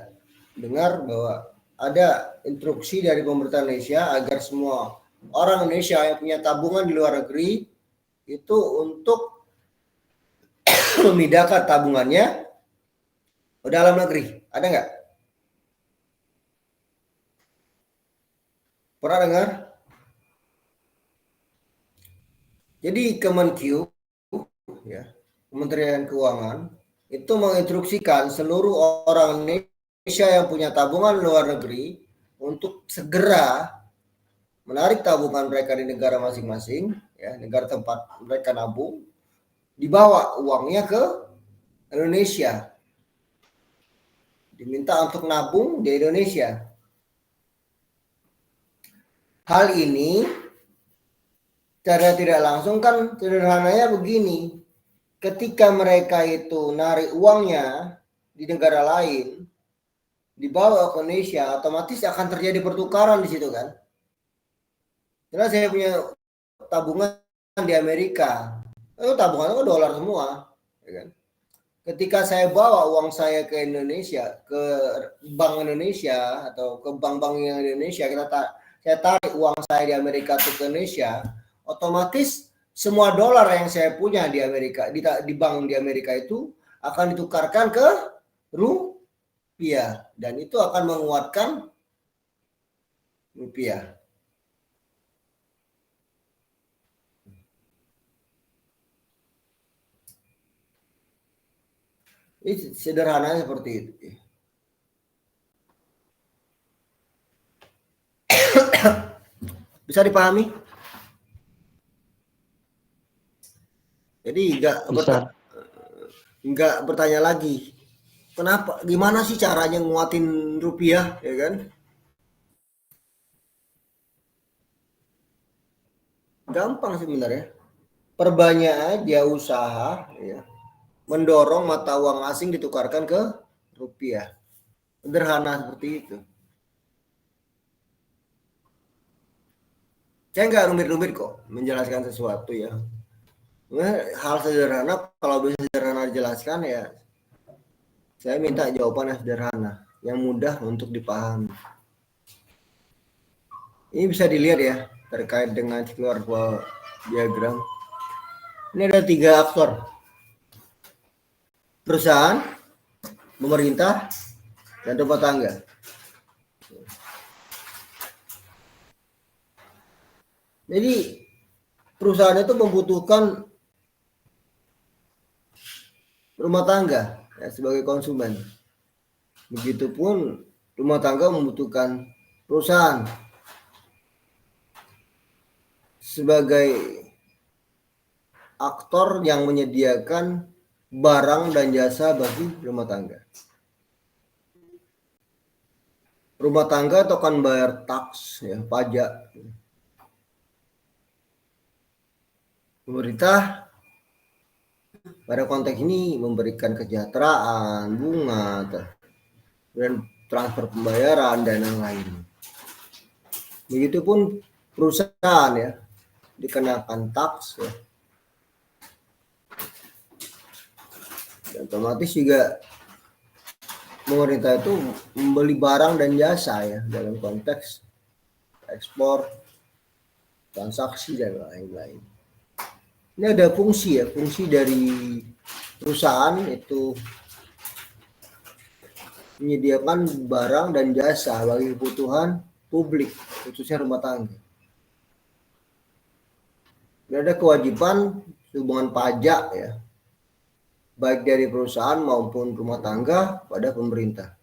dengar bahwa ada instruksi dari pemerintah Indonesia agar semua orang Indonesia yang punya tabungan di luar negeri itu untuk memindahkan tabungannya ke dalam negeri? Ada nggak? Pernah dengar? Jadi Kemenq, ya, Kementerian Keuangan, itu menginstruksikan seluruh orang Indonesia yang punya tabungan luar negeri untuk segera menarik tabungan mereka di negara masing-masing, ya, negara tempat mereka nabung, dibawa uangnya ke Indonesia. Diminta untuk nabung di Indonesia. Hal ini cara tidak langsung kan sederhananya begini. Ketika mereka itu narik uangnya di negara lain, dibawa ke Indonesia, otomatis akan terjadi pertukaran di situ kan. Karena saya punya tabungan di Amerika, itu tabungannya dolar semua, ya kan. Ketika saya bawa uang saya ke Indonesia, ke Bank Indonesia atau ke bank-bank yang Indonesia, saya tarik uang saya di Amerika ke Indonesia, otomatis semua dolar yang saya punya di Amerika, di bank di Amerika itu akan ditukarkan ke rupiah, dan itu akan menguatkan rupiah. Ini sederhananya seperti itu. Bisa dipahami? Jadi nggak bertanya lagi, kenapa? Gimana sih caranya nguatin rupiah, ya kan? Gampang sebenarnya. Perbanyak aja usaha, ya, mendorong mata uang asing ditukarkan ke rupiah. Sederhana seperti itu. Saya nggak rumit-rumit kok menjelaskan sesuatu ya. Hal sederhana, kalau bisa sederhana dijelaskan ya, saya minta jawaban yang sederhana, yang mudah untuk dipahami. Ini bisa dilihat ya, terkait dengan keluar diagram. Ini ada 3 aktor. Perusahaan, pemerintah, dan rumah tangga. Jadi perusahaan itu membutuhkan rumah tangga ya, sebagai konsumen. Begitupun rumah tangga membutuhkan perusahaan sebagai aktor yang menyediakan barang dan jasa bagi rumah tangga. Rumah tangga itu akan bayar taks, ya, pajak. Pemerintah pada konteks ini memberikan kesejahteraan, bunga, dan transfer pembayaran dan lain-lain. Begitupun perusahaan ya, dikenakan tax ya. Dan otomatis juga pemerintah itu membeli barang dan jasa ya dalam konteks ekspor, transaksi dan lain-lain. Ini ada fungsi ya, fungsi dari perusahaan itu menyediakan barang dan jasa bagi kebutuhan publik, khususnya rumah tangga. Dan ada kewajiban hubungan pajak ya, baik dari perusahaan maupun rumah tangga pada pemerintah.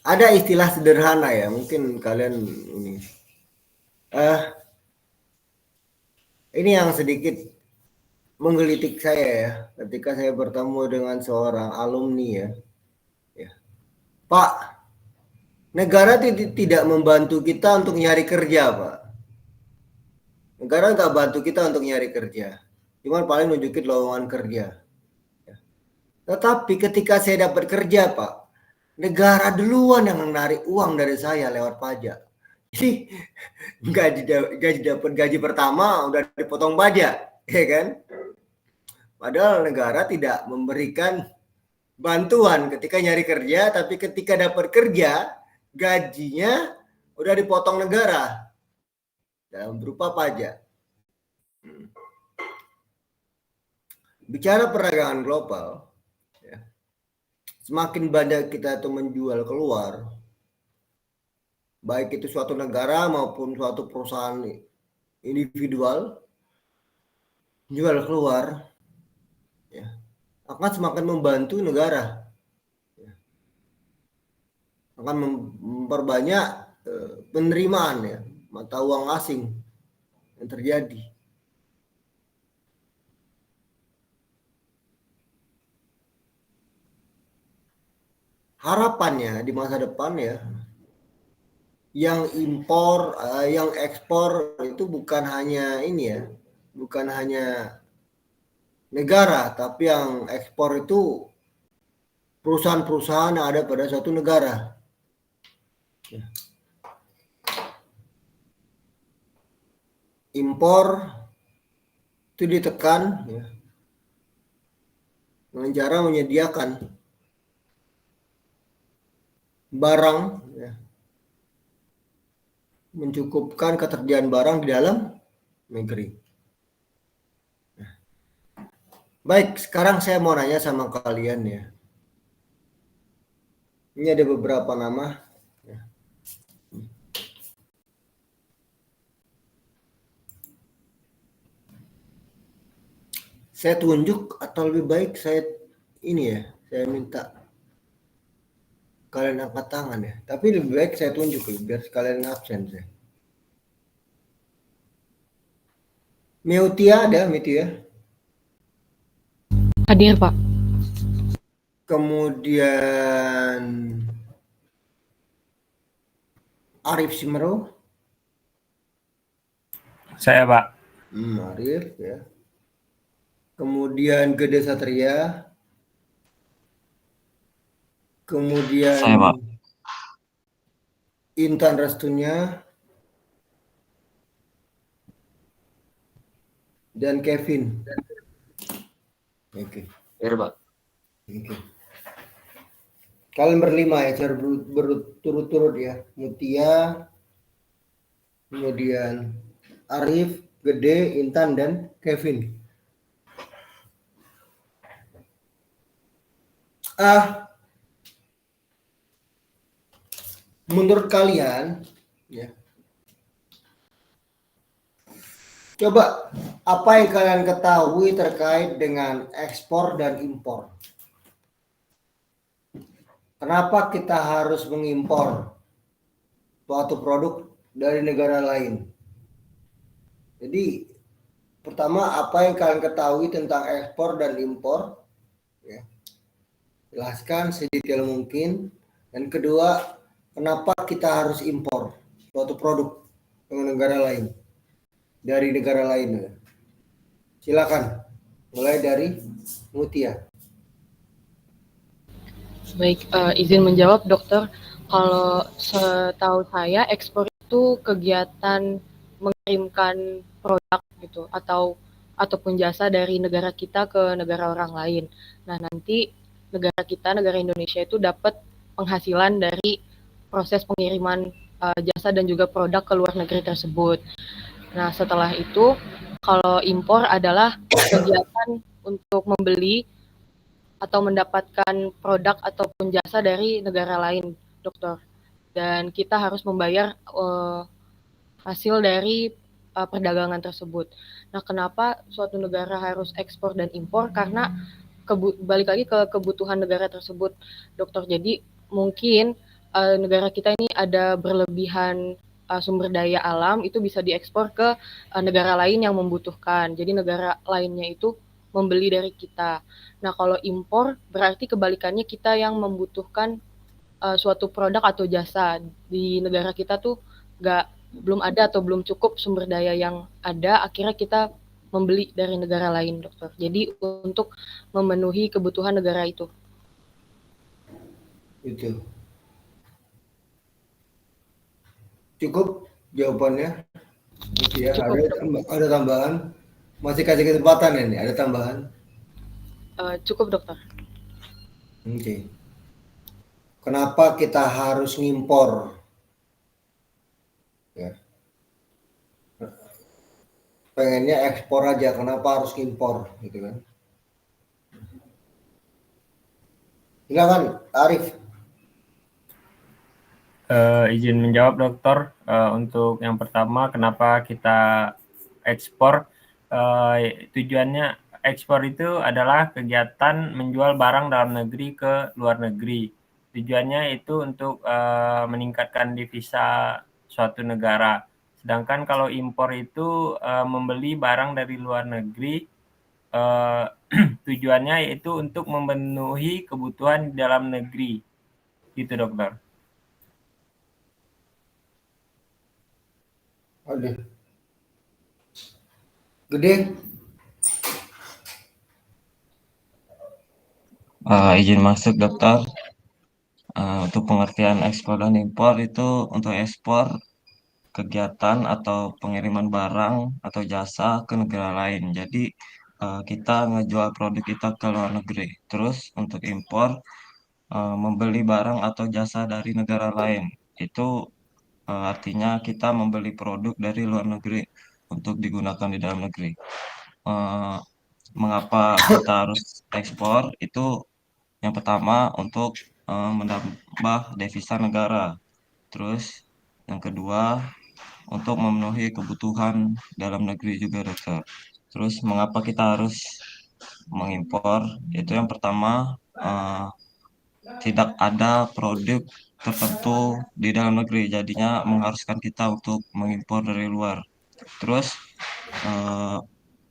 Ada istilah sederhana ya, mungkin kalian ini yang sedikit menggelitik saya ya, ketika saya bertemu dengan seorang alumni ya. Pak, negara tidak membantu kita untuk nyari kerja, Pak. Negara nggak bantu kita untuk nyari kerja, cuma paling nunjukin lowongan kerja. Ya. Tetapi ketika saya dapat kerja, Pak, negara duluan yang menarik uang dari saya lewat pajak. Jadi dapat gaji pertama udah dipotong pajak, ya kan? Padahal negara tidak memberikan bantuan ketika nyari kerja, tapi ketika dapat kerja gajinya udah dipotong negara dalam berupa pajak. Bicara perdagangan global, ya, semakin banyak kita itu menjual keluar, baik itu suatu negara maupun suatu perusahaan individual, jual keluar, ya, akan semakin membantu negara, ya, akan memperbanyak penerimaan ya, mata uang asing yang terjadi. Harapannya di masa depan ya, yang impor, yang ekspor itu bukan hanya ini ya, bukan hanya negara, tapi yang ekspor itu perusahaan-perusahaan yang ada pada suatu negara. Ya. Impor itu ditekan ya, dengan cara menyediakan barang ya, mencukupkan ketersediaan barang di dalam negeri. Nah, baik, sekarang saya mau nanya sama kalian ya. Ini ada beberapa nama. Ya. Saya tunjuk atau lebih baik saya ini ya, saya minta kalian angkat tangan ya. Tapi lebih baik saya tunjuk ya, biar sekalian absen saya. Meutia ada, Meutia? Hadir, Pak. Kemudian Arif Simero. Saya, Pak. Arif ya. Kemudian Gede Satria. Kemudian Saya, Pak. Intan Restunya dan Kevin. Oke. Iya, Pak. Oke. Kalian berlima ya, cara berturut-turut ya. Mutia, kemudian Arif, Gede, Intan, dan Kevin. Menurut kalian, ya, coba apa yang kalian ketahui terkait dengan ekspor dan impor? Kenapa kita harus mengimpor suatu produk dari negara lain? Jadi, pertama, apa yang kalian ketahui tentang ekspor dan impor? Ya. Jelaskan sedetail mungkin. Dan kedua, kenapa kita harus impor suatu produk dengan negara lain, dari negara lain? Silakan, mulai dari Mutia. Baik, izin menjawab dokter. Kalau setahu saya ekspor itu kegiatan mengirimkan produk gitu ataupun jasa dari negara kita ke negara orang lain. Nah, nanti negara kita, negara Indonesia itu dapat penghasilan dari proses pengiriman jasa dan juga produk ke luar negeri tersebut. Nah, setelah itu kalau impor adalah kegiatan untuk membeli atau mendapatkan produk ataupun jasa dari negara lain, dokter. Dan kita harus membayar hasil dari perdagangan tersebut. Nah, kenapa suatu negara harus ekspor dan impor? Karena balik lagi ke kebutuhan negara tersebut, dokter. Jadi mungkin negara kita ini ada berlebihan sumber daya alam, itu bisa diekspor ke negara lain yang membutuhkan. Jadi negara lainnya itu membeli dari kita. Nah, kalau impor berarti kebalikannya, kita yang membutuhkan suatu produk atau jasa. Di negara kita tuh belum ada atau belum cukup sumber daya yang ada, akhirnya kita membeli dari negara lain, dokter. Jadi untuk memenuhi kebutuhan negara itu. Itu. Cukup jawabannya? Ya, ada tambahan? Masih kasih kesempatan ini, ada tambahan? Cukup, dokter. Oke. Kenapa kita harus ngimpor? Ya. Pengennya ekspor aja, kenapa harus ngimpor, gitu kan? Silakan, Arif. Izin menjawab dokter. Untuk yang pertama, kenapa kita ekspor? Tujuannya ekspor itu adalah kegiatan menjual barang dalam negeri ke luar negeri. Tujuannya itu untuk meningkatkan devisa suatu negara. Sedangkan kalau impor itu membeli barang dari luar negeri, tujuannya itu untuk memenuhi kebutuhan di dalam negeri. Gitu, dokter. Ada. Gede. Izin masuk dokter. Untuk pengertian ekspor dan impor itu, untuk ekspor kegiatan atau pengiriman barang atau jasa ke negara lain. Jadi kita ngejual produk kita ke luar negeri. Terus untuk impor, membeli barang atau jasa dari negara lain. Itu artinya kita membeli produk dari luar negeri untuk digunakan di dalam negeri. Mengapa kita harus ekspor? Itu yang pertama untuk menambah devisa negara. Terus yang kedua untuk memenuhi kebutuhan dalam negeri juga, dokter. Terus mengapa kita harus mengimpor? Itu yang pertama, tidak ada produk tertentu di dalam negeri, jadinya mengharuskan kita untuk mengimpor dari luar. Terus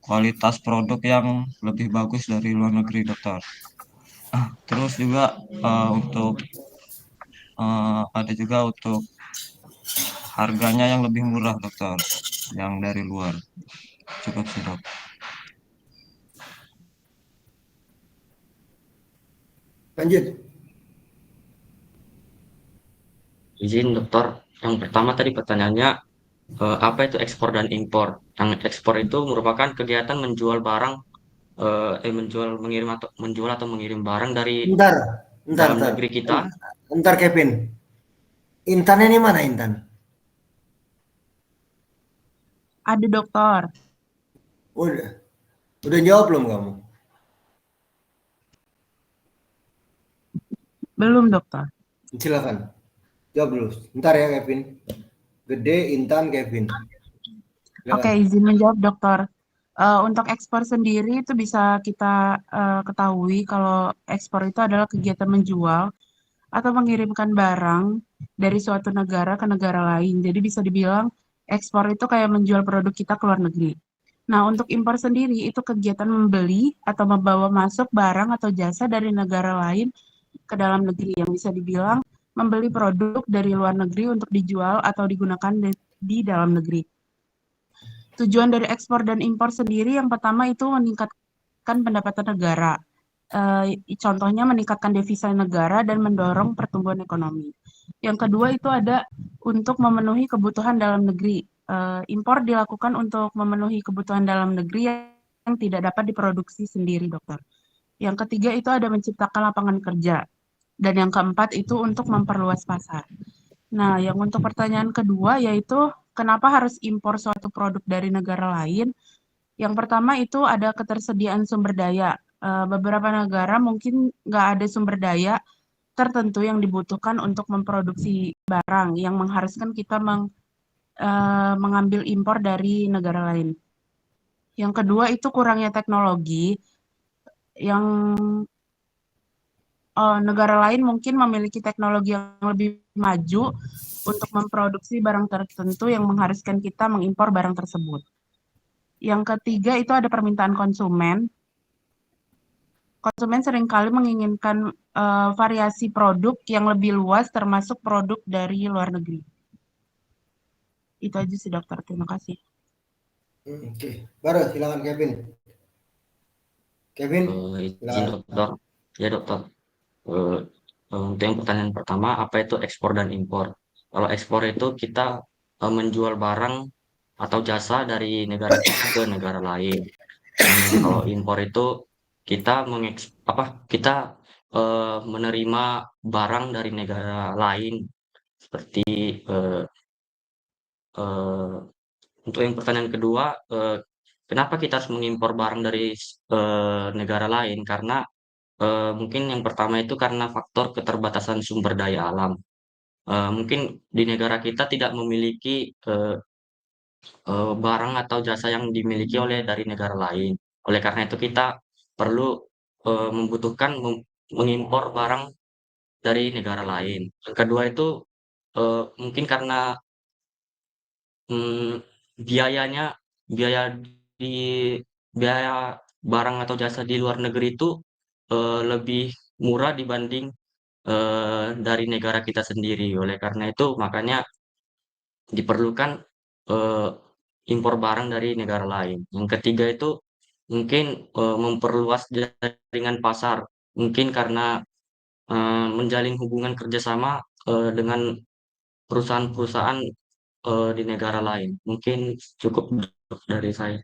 kualitas produk yang lebih bagus dari luar negeri, dokter. Terus juga untuk ada juga untuk harganya yang lebih murah, dokter, yang dari luar. Cukup sih, dok. Lanjut. Izin dokter, yang pertama tadi pertanyaannya apa itu ekspor dan impor? Yang ekspor itu merupakan kegiatan menjual barang, menjual atau mengirim barang dari dalam negeri kita. Ntar Kevin. Intannya ini mana Intan? Ada dokter. Udah jawab belum kamu? Belum dokter. Silakan. Jawab dulu. Ntar ya Kevin. Gede, Intan, Kevin. Oke, izin menjawab dokter. Untuk ekspor sendiri itu bisa kita ketahui kalau ekspor itu adalah kegiatan menjual atau mengirimkan barang dari suatu negara ke negara lain. Jadi bisa dibilang ekspor itu kayak menjual produk kita ke luar negeri. Nah, untuk impor sendiri itu kegiatan membeli atau membawa masuk barang atau jasa dari negara lain ke dalam negeri, yang bisa dibilang membeli produk dari luar negeri untuk dijual atau digunakan di dalam negeri. Tujuan dari ekspor dan impor sendiri yang pertama itu meningkatkan pendapatan negara. Contohnya meningkatkan devisa negara dan mendorong pertumbuhan ekonomi. Yang kedua itu ada untuk memenuhi kebutuhan dalam negeri. Impor dilakukan untuk memenuhi kebutuhan dalam negeri yang tidak dapat diproduksi sendiri, dokter. Yang ketiga itu ada menciptakan lapangan kerja. Dan yang keempat itu untuk memperluas pasar. Nah, yang untuk pertanyaan kedua yaitu kenapa harus impor suatu produk dari negara lain? Yang pertama itu ada ketersediaan sumber daya. Beberapa negara mungkin nggak ada sumber daya tertentu yang dibutuhkan untuk memproduksi barang yang mengharuskan kita mengambil impor dari negara lain. Yang kedua itu kurangnya teknologi yang negara lain mungkin memiliki teknologi yang lebih maju untuk memproduksi barang tertentu yang mengharuskan kita mengimpor barang tersebut. Yang ketiga itu ada permintaan konsumen. Konsumen seringkali menginginkan variasi produk yang lebih luas termasuk produk dari luar negeri. Itu aja sih dokter, terima kasih. Oke, baru silakan Kevin. Kevin, Izin dokter, ya dokter. Untuk yang pertanyaan pertama, apa itu ekspor dan impor? Kalau ekspor itu kita menjual barang atau jasa dari negara kita ke negara lain. Kalau impor itu kita kita menerima barang dari negara lain seperti eh, eh, untuk yang pertanyaan kedua, kenapa kita harus mengimpor barang dari negara lain? Karena mungkin yang pertama itu karena faktor keterbatasan sumber daya alam. Mungkin di negara kita tidak memiliki barang atau jasa yang dimiliki oleh dari negara lain. Oleh karena itu kita perlu membutuhkan mengimpor barang dari negara lain. Yang kedua itu mungkin karena biayanya biaya di biaya barang atau jasa di luar negeri itu lebih murah dibanding dari negara kita sendiri. Oleh karena itu makanya diperlukan eh, impor barang dari negara lain. Yang ketiga itu mungkin memperluas jaringan pasar. Mungkin karena menjalin hubungan kerjasama dengan perusahaan-perusahaan di negara lain. Mungkin cukup dari saya.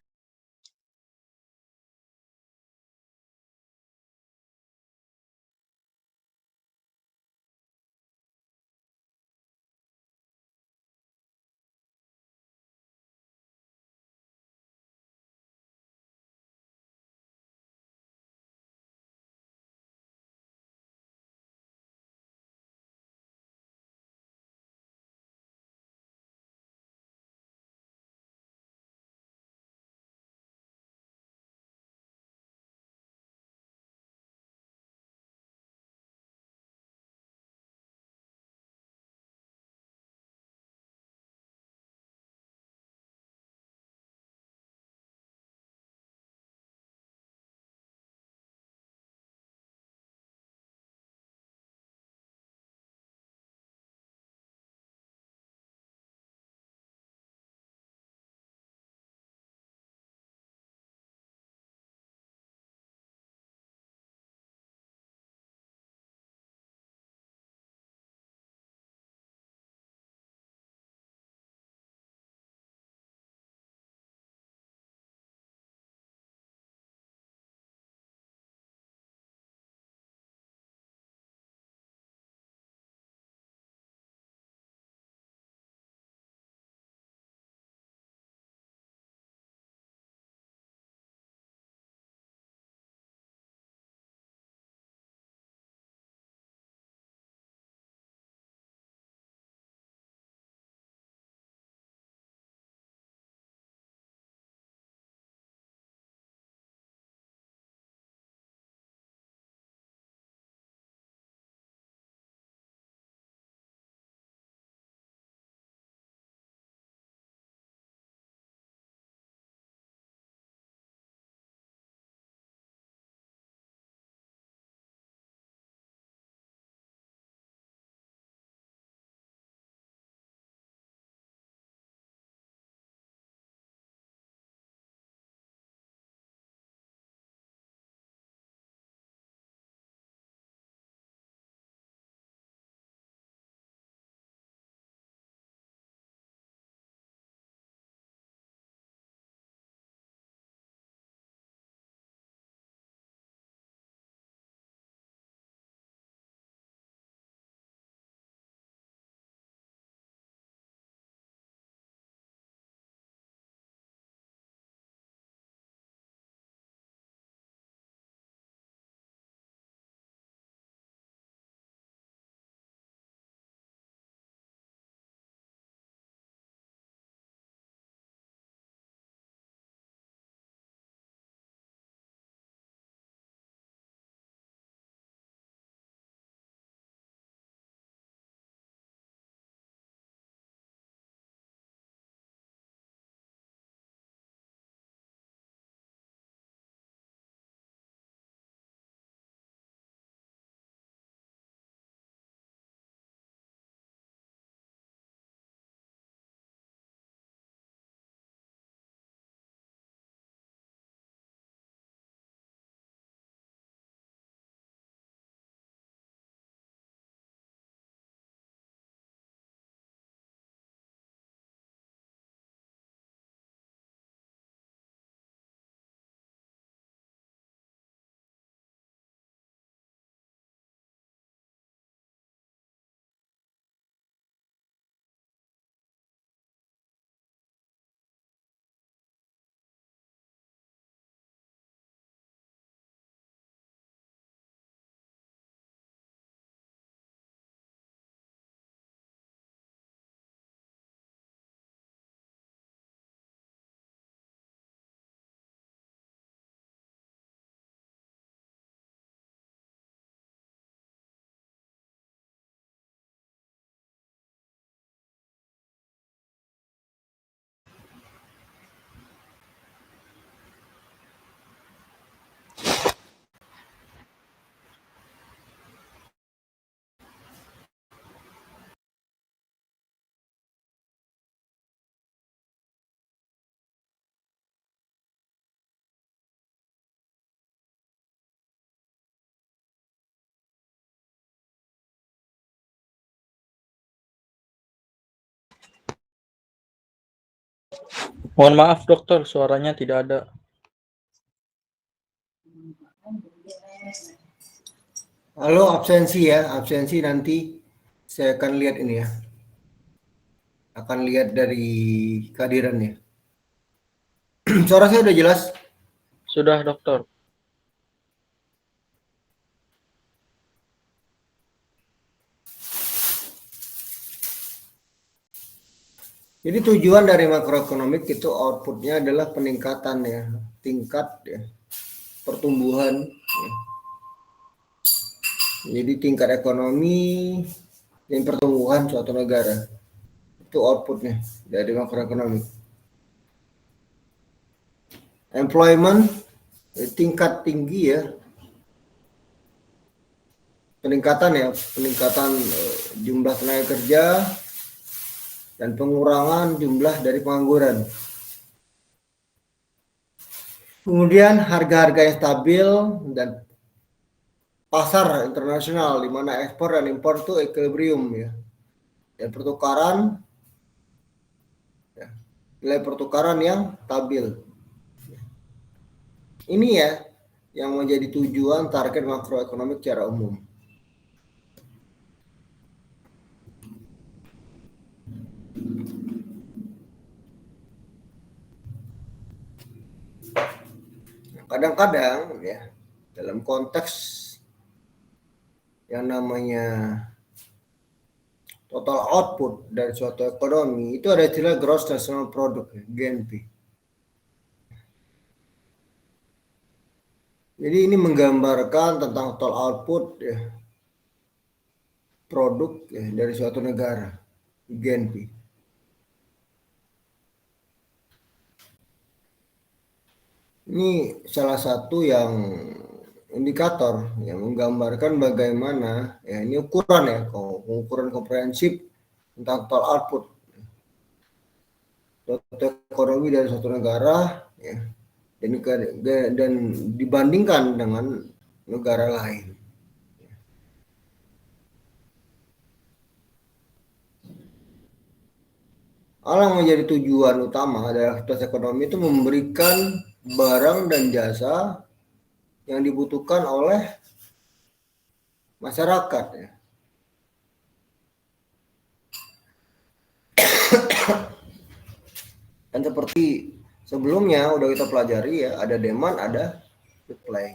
Mohon maaf dokter, suaranya tidak ada. Halo, absensi ya, absensi nanti saya akan lihat ini ya. Akan lihat dari kehadirannya. Suara saya udah jelas? Sudah dokter. Jadi tujuan dari makroekonomik itu outputnya adalah peningkatan ya, tingkat ya, pertumbuhan. Ya. Jadi tingkat ekonomi dan pertumbuhan suatu negara itu outputnya dari makroekonomik. Employment tingkat tinggi ya, peningkatan jumlah tenaga kerja dan pengurangan jumlah dari pengangguran. Kemudian harga-harga yang stabil dan pasar internasional di mana ekspor dan impor itu equilibrium ya. Dan pertukaran ya, nilai pertukaran yang stabil. Ini ya yang menjadi tujuan target makroekonomik secara umum. Kadang-kadang ya dalam konteks yang namanya total output dari suatu ekonomi itu ada istilah gross national product GNP. Jadi ini menggambarkan tentang total output ya, produk ya, dari suatu negara GNP. Ini salah satu yang indikator yang menggambarkan bagaimana ya ini ukuran ya, ukuran komprehensif tentang total output total ekonomi dari suatu negara ya, dan dibandingkan dengan negara lain. Hal yang menjadi tujuan utama dari aktivitas ekonomi itu memberikan barang dan jasa yang dibutuhkan oleh masyarakat ya. Dan seperti sebelumnya udah kita pelajari ya, ada demand, ada supply.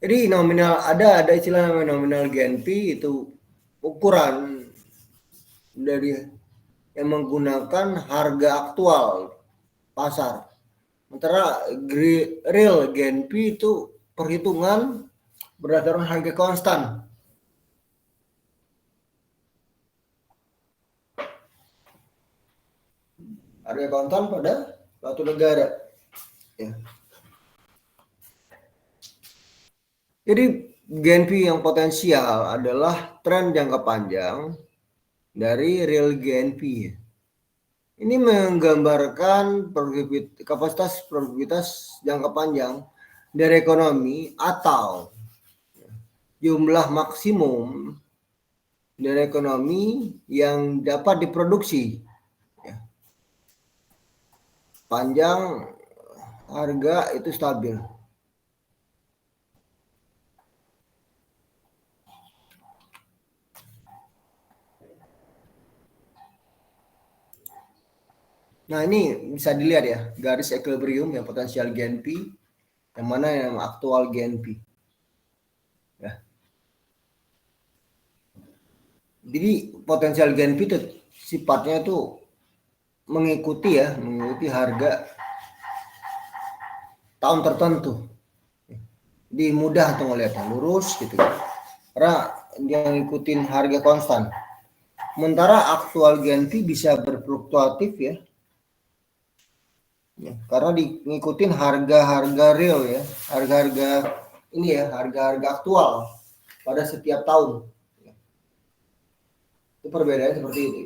Jadi nominal ada istilah nominal GNP itu ukuran dari yang menggunakan harga aktual pasar. Sementara real GNP itu perhitungan berdasarkan harga konstan. Harga konstan pada suatu negara. Ya. Jadi GNP yang potensial adalah tren jangka panjang dari real GNP. Ini menggambarkan kapasitas produktivitas jangka panjang dari ekonomi atau jumlah maksimum dari ekonomi yang dapat diproduksi. Panjang harga itu stabil. Nah ini bisa dilihat ya, garis equilibrium yang potensial GNP, yang mana yang aktual GNP. Ya. Jadi potensial GNP itu sifatnya itu mengikuti harga tahun tertentu. Jadi mudah untuk melihatnya, lurus gitu. Karena dia ngikutin harga konstan. Sementara aktual GNP bisa berfluktuatif ya. Ya, karena ngikutin harga-harga real ya, harga-harga ini ya, harga-harga aktual pada setiap tahun. Itu perbedaannya seperti itu.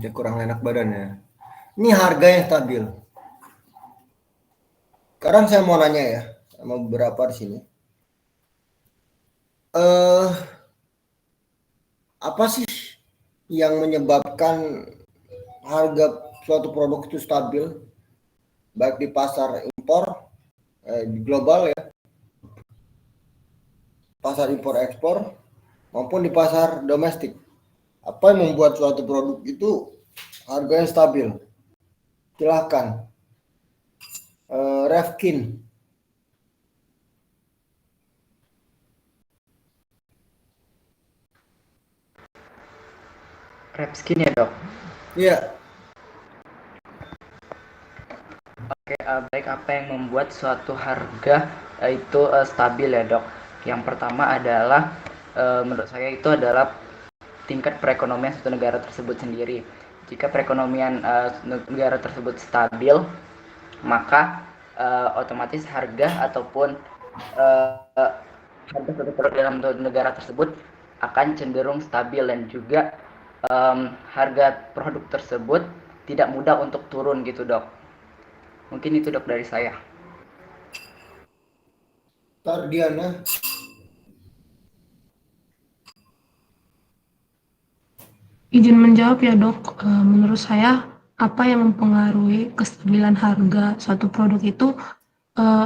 Ya. saya kurang enak badannya. Ini harga yang stabil. Sekarang saya mau nanya ya sama beberapa di sini. Apa sih yang menyebabkan harga suatu produk itu stabil, baik di pasar impor, di global ya, pasar impor ekspor, maupun di pasar domestik? Apa yang membuat suatu produk itu harganya stabil? Silahkan. Revkin. Repskin ya dok? Iya. Oke, baik, apa yang membuat suatu harga itu stabil ya dok? Yang pertama adalah menurut saya itu adalah tingkat perekonomian suatu negara tersebut sendiri. Jika perekonomian negara tersebut stabil, maka otomatis harga ataupun harga suatu produk dalam negara tersebut akan cenderung stabil, dan juga harga produk tersebut tidak mudah untuk turun gitu dok. Mungkin itu dok dari saya. Tardiana. Izin menjawab ya dok. Menurut saya apa yang mempengaruhi kestabilan harga suatu produk itu,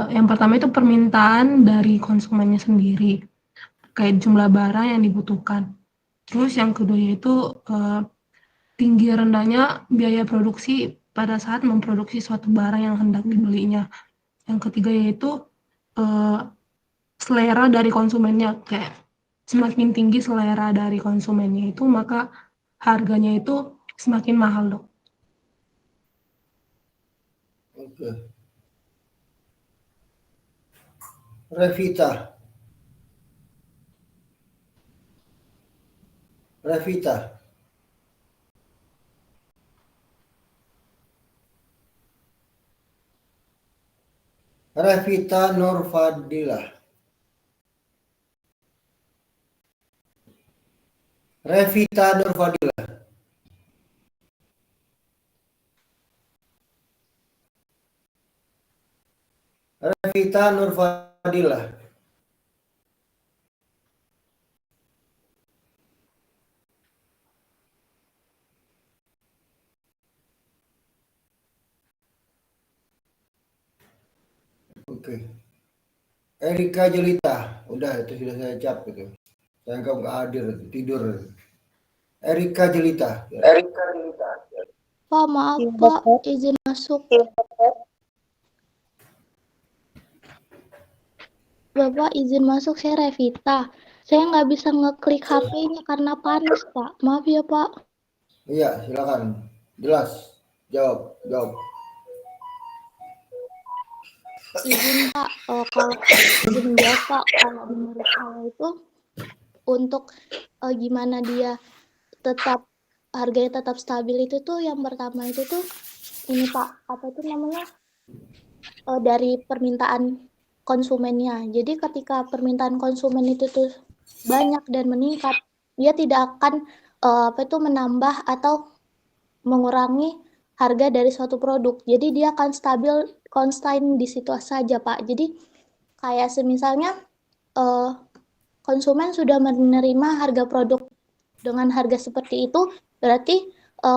yang pertama itu permintaan dari konsumennya sendiri, kayak jumlah barang yang dibutuhkan. Terus yang kedua yaitu tinggi rendahnya biaya produksi pada saat memproduksi suatu barang yang hendak dibelinya. Yang ketiga yaitu selera dari konsumennya, kayak semakin tinggi selera dari konsumennya itu, maka harganya itu semakin mahal dok. Oke. Revita. Revita Nurfadilah. Revita Nurfadilah. Revita Nurfadilah. Oke. Erika Jelita, udah itu sudah saya cap gitu. Saya nggak hadir, tidur. Erika Jelita. Pak, maaf Pak, izin masuk. Bapak izin masuk, saya Revita. Saya nggak bisa ngeklik HP-nya karena panas Pak. Maaf ya Pak. Iya, silakan. Jelas. Jawab. Izin Pak, kalau izin jawab Pak, kalau menurut saya itu untuk gimana dia tetap harganya tetap stabil itu tuh yang pertama itu tuh ini Pak, apa itu namanya, dari permintaan konsumennya. Jadi ketika permintaan konsumen itu tuh banyak dan meningkat, dia tidak akan menambah atau mengurangi harga dari suatu produk. Jadi dia akan stabil, konstan di situ saja Pak. Jadi kayak semisalnya konsumen sudah menerima harga produk dengan harga seperti itu, berarti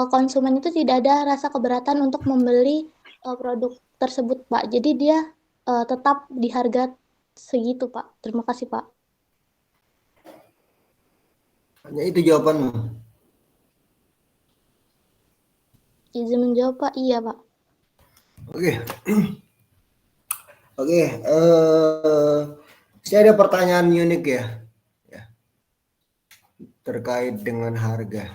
konsumen itu tidak ada rasa keberatan untuk membeli produk tersebut Pak. Jadi dia tetap di harga segitu Pak. Terima kasih Pak. Hanya itu jawabanmu. Izin menjawab Pak. Iya Pak. Oke. Saya ada pertanyaan unik ya, terkait dengan harga.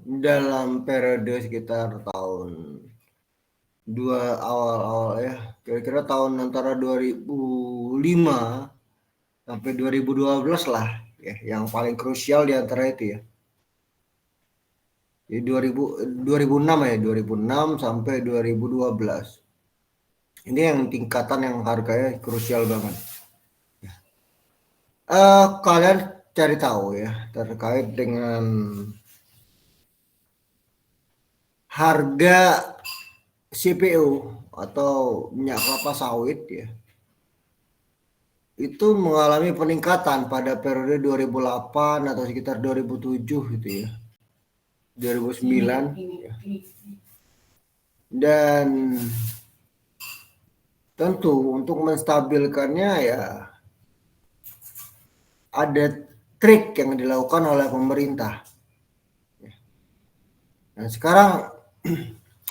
Dalam periode sekitar tahun awal ya, kira-kira tahun antara 2005 sampai 2012 lah ya, yang paling krusial di antara itu ya. Di 2006 sampai 2012. Ini yang tingkatan yang harganya krusial banget. Kalian cari tahu ya terkait dengan harga CPO atau minyak kelapa sawit ya. Itu mengalami peningkatan pada periode 2008 atau sekitar 2007 gitu ya. 2009 ya. Dan tentu untuk menstabilkannya ya ada trik yang dilakukan oleh pemerintah. Nah, sekarang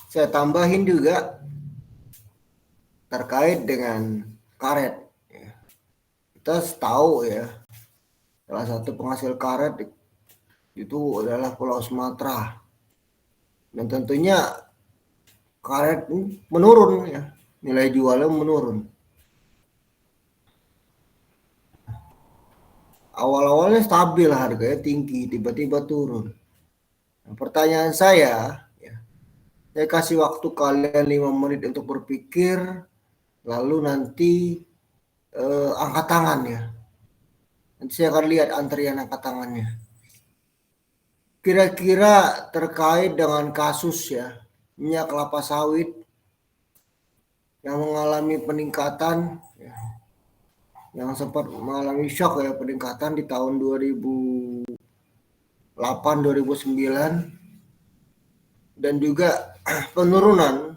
saya tambahin juga terkait dengan karet. Kita tahu ya, salah satu penghasil karet itu adalah Pulau Sumatera. Dan tentunya karet ini menurun ya, nilai jualnya menurun. Awal-awalnya stabil, harganya tinggi, tiba-tiba turun. Nah, pertanyaan saya, ya, saya kasih waktu kalian 5 menit untuk berpikir, lalu nanti angkat tangan ya. Nanti saya akan lihat antrian angkat tangannya. Kira-kira terkait dengan kasus ya, minyak kelapa sawit yang mengalami peningkatan, ya, yang sempat mengalami shock ya peningkatan di tahun 2008-2009 dan juga penurunan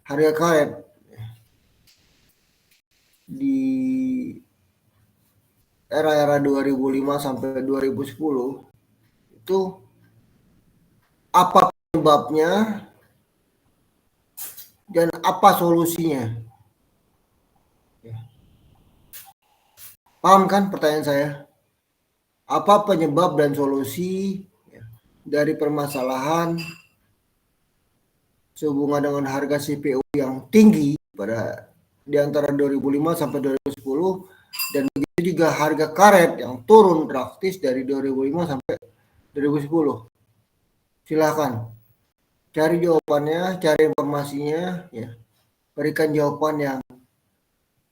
harga karet di era-era 2005 sampai 2010 itu apa penyebabnya dan apa solusinya? Paham kan pertanyaan saya? Apa penyebab dan solusi dari permasalahan sehubungan dengan harga CPO yang tinggi pada di antara 2005 sampai 2010 dan begitu juga harga karet yang turun drastis dari 2005 sampai 2010. Silakan cari jawabannya, cari informasinya ya. Berikan jawaban yang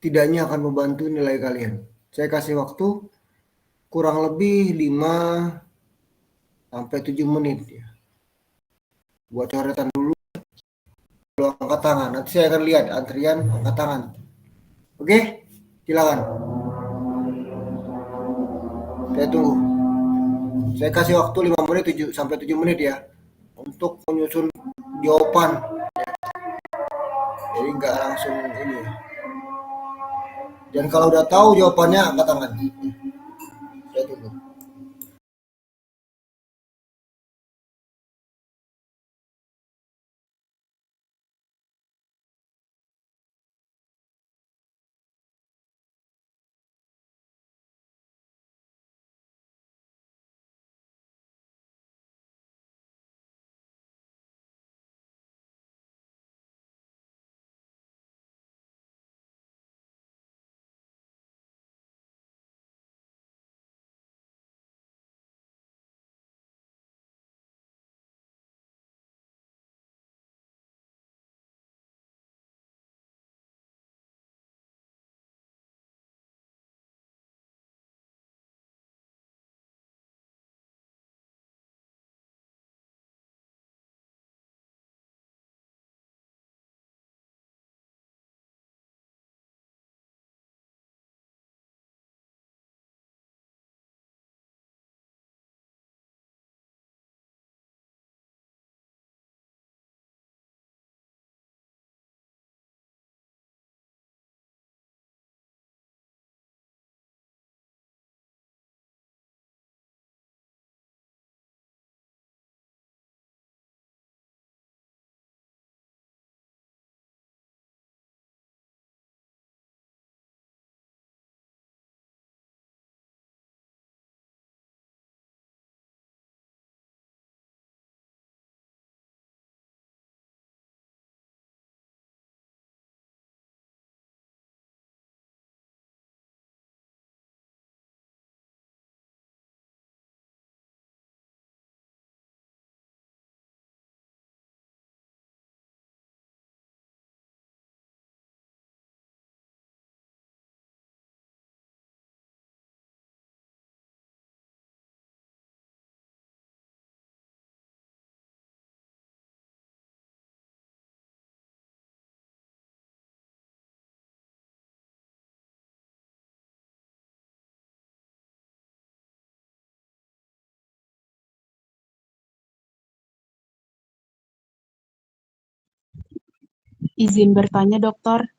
tidaknya akan membantu nilai kalian. Saya kasih waktu kurang lebih 5 sampai 7 menit ya. Buat coretan dulu angkat tangan. Nanti saya akan lihat antrian angkat tangan. Oke? Silakan. Saya tunggu. Saya kasih waktu 5 menit 7 sampai 7 menit ya untuk menyusun jawaban. Jadi nggak langsung ini. Dan kalau udah tahu jawabannya angkat tangan. Saya tunggu. Izin bertanya, Dokter.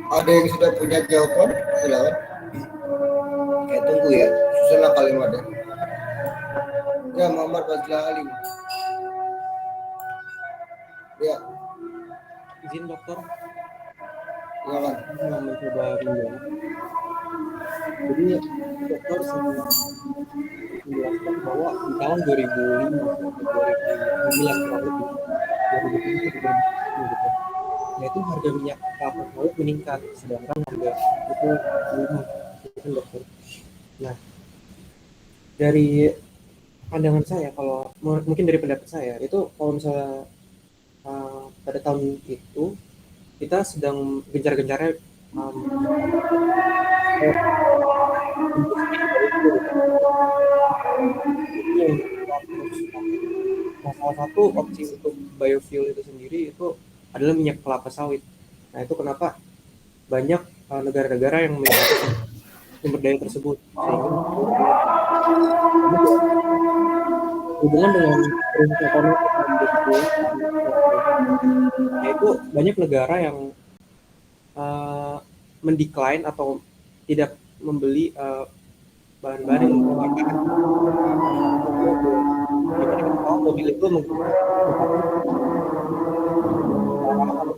Ada yang sudah punya jawaban? Silakan. Tunggu ya, susunlah kalimatnya. Ya, Muhammad Fazlul Alim. Ya. Izin dokter. Silakan. Mau mencoba menjawab. Jadi dokter sempat menjelaskan bahwa di tahun 2005 sampai 2009 kurang lebih 2005 sampai 2010 gitu. Nah itu harga minyak kelapa sawit meningkat, sedangkan harga itu melemah, gitu kan dokter. Nah dari pandangan saya, kalau mungkin dari pendapat saya itu kalau misalnya pada tahun itu kita sedang gencar-gencarnya nah, salah satu opsi untuk biofuel itu sendiri itu adalah minyak kelapa sawit. Nah itu kenapa banyak negara-negara yang menyebabkan sumber daya tersebut, sehingga hubungan dengan krisis ekonomi tahun 2008, yaitu banyak negara yang mendecline atau tidak membeli bahan-bahan yang membakar. Dimana kita tahu mobil itu menggunakan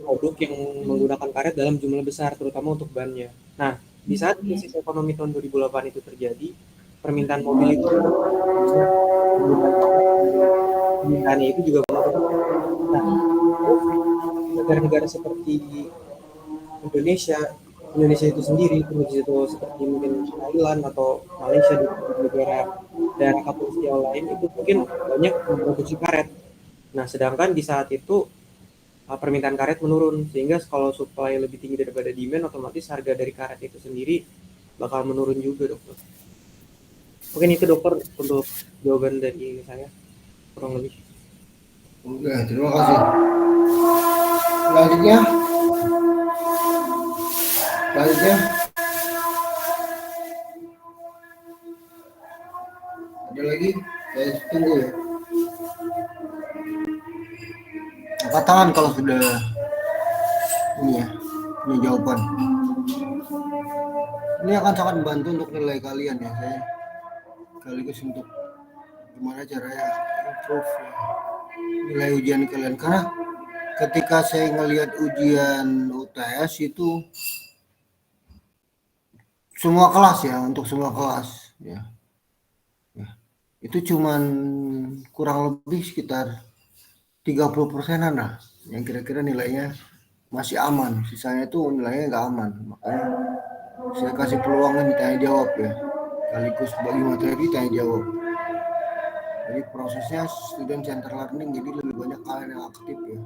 produk yang menggunakan karet dalam jumlah besar, terutama untuk bannya. Nah, di saat krisis ekonomi tahun 2008 itu terjadi, permintaan mobil itu permintaannya itu juga menurun. Nah, negara-negara seperti Indonesia itu sendiri, terus itu seperti mungkin Thailand atau Malaysia di negara daerah katulistiwa lain itu mungkin banyak memproduksi karet. Nah, sedangkan di saat itu permintaan karet menurun, sehingga kalau supply lebih tinggi daripada demand, otomatis harga dari karet itu sendiri bakal menurun juga, dokter. Mungkin itu dokter untuk jawaban dari saya kurang lebih. Oke, terima kasih. Selanjutnya. Ada lagi? Saya tunggu ya. Angkat tangan kalau sudah ini ya, punya jawaban. Ini akan sangat membantu untuk nilai kalian ya, saya sekaligus untuk gimana caranya improve nilai ujian kalian, karena ketika saya ngelihat ujian UTS itu semua kelas ya, untuk semua kelas ya, itu cuman kurang lebih sekitar 30%-an lah yang kira-kira nilainya masih aman, sisanya itu nilainya nggak aman. Makanya saya kasih peluang ini tanya jawab ya, sekaligus bagi materi tanya jawab. Jadi prosesnya student center learning, jadi lebih banyak kalian yang aktif ya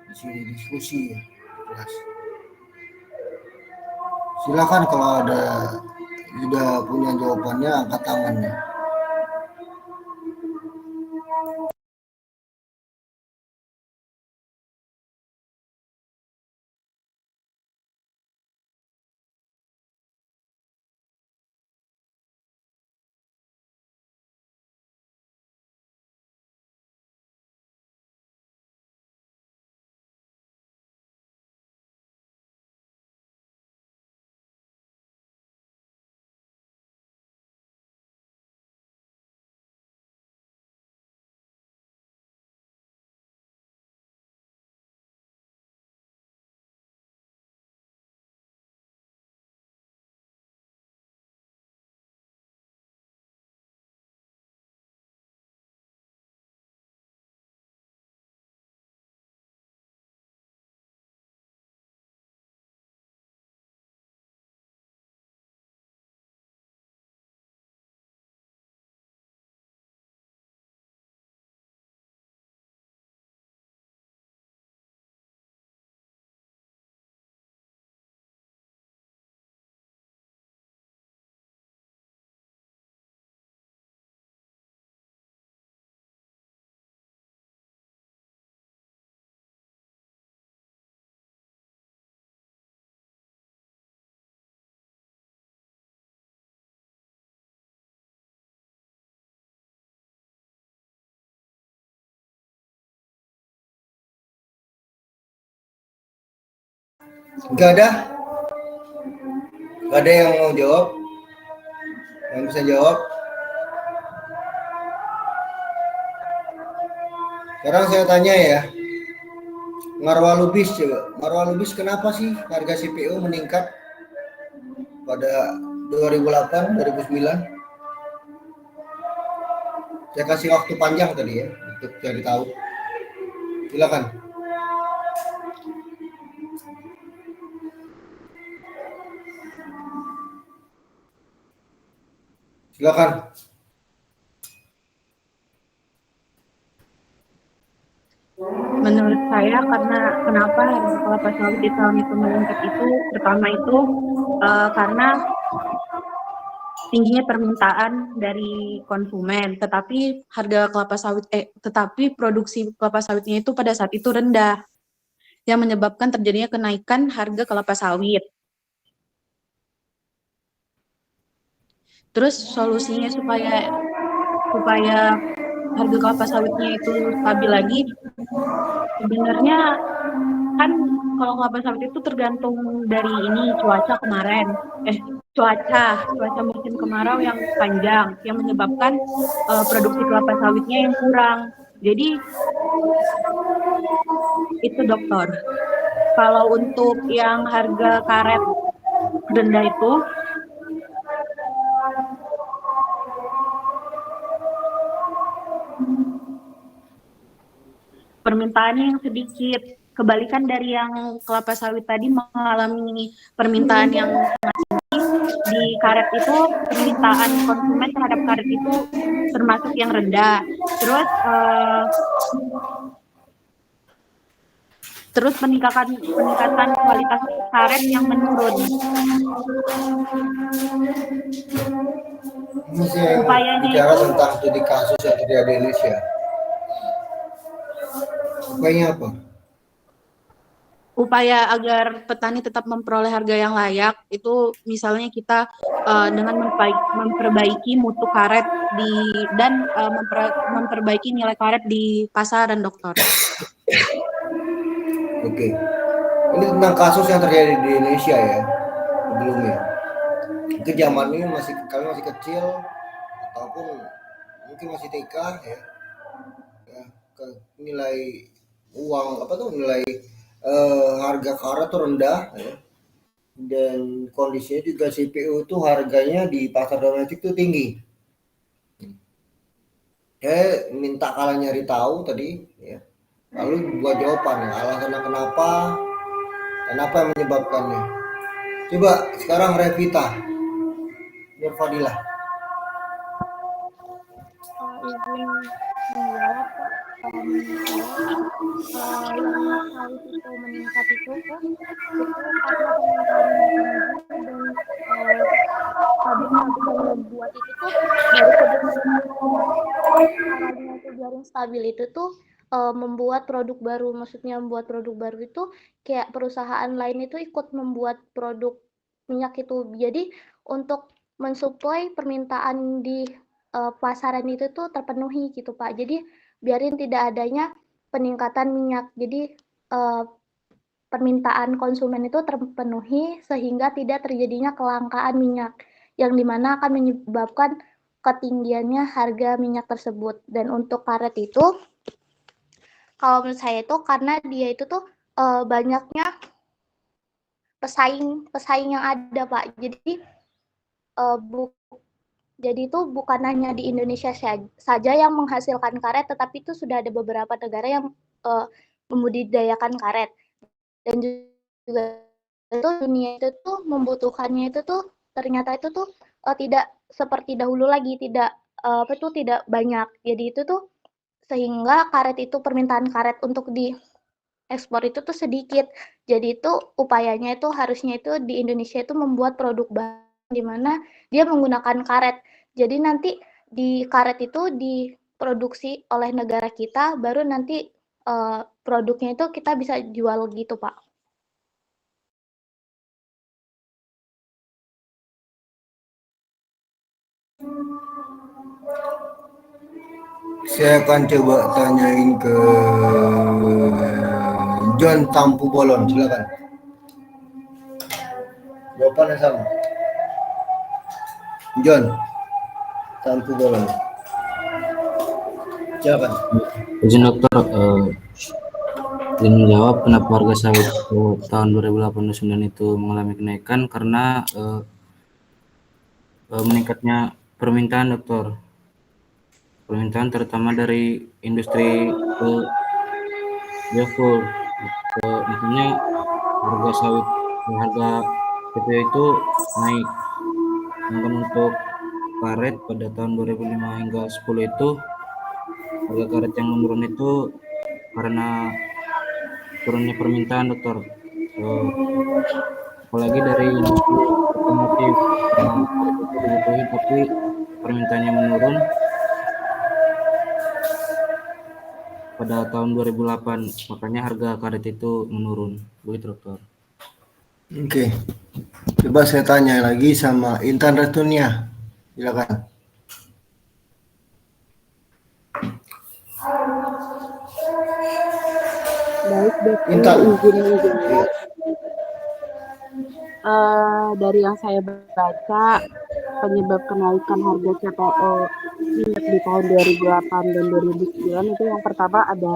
di sini, diskusi ya kelas. Silakan kalau ada sudah punya jawabannya angkat tangannya. Nggak ada? Nggak ada yang mau jawab? Yang bisa jawab? Sekarang saya tanya ya, Marwah Lubis coba. Marwah Lubis, kenapa sih harga CPU meningkat pada 2008, 2009? Saya kasih waktu panjang tadi ya untuk cari tahu. Silakan. Silakan. Menurut saya karena kenapa harga kelapa sawit di tahun itu meningkat itu pertama itu karena tingginya permintaan dari konsumen, tetapi produksi kelapa sawitnya itu pada saat itu rendah, yang menyebabkan terjadinya kenaikan harga kelapa sawit. Terus solusinya supaya harga kelapa sawitnya itu stabil lagi, sebenarnya kan kalau kelapa sawit itu tergantung dari cuaca musim kemarau yang panjang, yang menyebabkan produksi kelapa sawitnya yang kurang. Jadi itu dokter. Kalau untuk yang harga karet rendah itu permintaannya yang sedikit, kebalikan dari yang kelapa sawit tadi mengalami permintaan yang sangat tinggi. Di karet itu permintaan konsumen terhadap karet itu termasuk yang rendah. Terus peningkatan kualitas karet yang menurun. Upayanya bicara tentang studi kasus yang terjadi di Indonesia. Upayanya apa? Upaya agar petani tetap memperoleh harga yang layak itu misalnya kita dengan memperbaiki mutu karet dan memperbaiki nilai karet di pasaran, dokter. Oke. Ini tentang kasus yang terjadi di Indonesia ya sebelumnya. Itu zaman ini kami masih kecil ataupun mungkin masih TK ya. Nilai uang nilai harga karet itu rendah ya. Dan kondisinya juga CPU itu harganya di pasar domestik itu tinggi. Saya minta kalian nyari tahu tadi ya. Lalu buat jawaban ya, alasannya kenapa yang menyebabkannya. Coba sekarang Revita Nurfadilah. Izin menjawab, yang sawit itu meningkat itu karena permintaan dan pabrik yang membuat itu tuh dari caranya itu jaring stabil itu tuh membuat produk baru, maksudnya membuat produk baru itu kayak perusahaan lain itu ikut membuat produk minyak itu. Jadi untuk mensuplai permintaan di pasaran itu tuh terpenuhi gitu Pak. Jadi biarin tidak adanya peningkatan minyak. Jadi permintaan konsumen itu terpenuhi sehingga tidak terjadinya kelangkaan minyak yang dimana akan menyebabkan ketinggiannya harga minyak tersebut. Dan untuk karet itu kalau menurut saya itu karena dia itu tuh banyaknya pesaing yang ada Pak. Jadi itu bukan hanya di Indonesia saja yang menghasilkan karet, tetapi itu sudah ada beberapa negara yang membudidayakan karet. Dan juga itu dunia itu tuh membutuhkannya itu tuh ternyata itu tuh tidak seperti dahulu lagi, tidak banyak. Jadi itu tuh sehingga permintaan karet untuk diekspor itu tuh sedikit. Jadi itu upayanya itu harusnya itu di Indonesia itu membuat produk bahan di mana dia menggunakan karet. Jadi nanti di karet itu diproduksi oleh negara kita, baru nanti produknya itu kita bisa jual gitu Pak. Saya akan coba tanyain ke John Tampu Bolon, silakan. Jawaban yang sama. John, tantu bolong. Silakan. Izin dokter, izin menjawab kenapa harga sawit tahun 2089 itu mengalami kenaikan karena meningkatnya permintaan dokter. Permintaan terutama dari industri biofuel. Makanya harga sawit, harga CPO itu naik. Sedangkan untuk karet pada tahun 2005 hingga 10 itu harga karet yang menurun itu karena turunnya permintaan dokter, apalagi dari industri otomotif. Karena karet itu dibutuhin tapi permintaannya menurun pada tahun 2008, makanya harga karet itu menurun. Begitu dokter. Oke. Coba saya tanya lagi sama Intan Retunia. Silakan. Baik, dokter Intan. izin menjawab. Dari yang saya baca, penyebab kenaikan harga CPO minyak di tahun 2008 dan 2009 itu yang pertama ada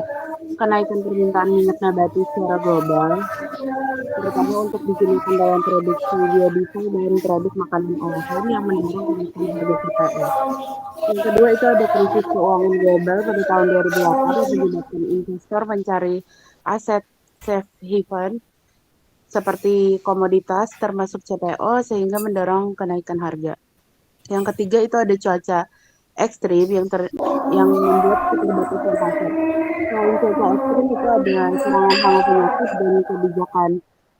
kenaikan permintaan minyak nabati secara global, terutama untuk digunakan dalam produksi biodiesel dan produk makanan olahan yang mendorong kenaikan harga CPO. Yang kedua itu ada krisis keuangan global pada tahun 2008 yang menyebabkan investor mencari aset safe haven seperti komoditas termasuk CPO sehingga mendorong kenaikan harga. Yang ketiga itu ada cuaca ekstrim yang membuat keterbatasan pasar. Selain cuaca ekstrim itu ada serangan hama penyakit dan kebijakan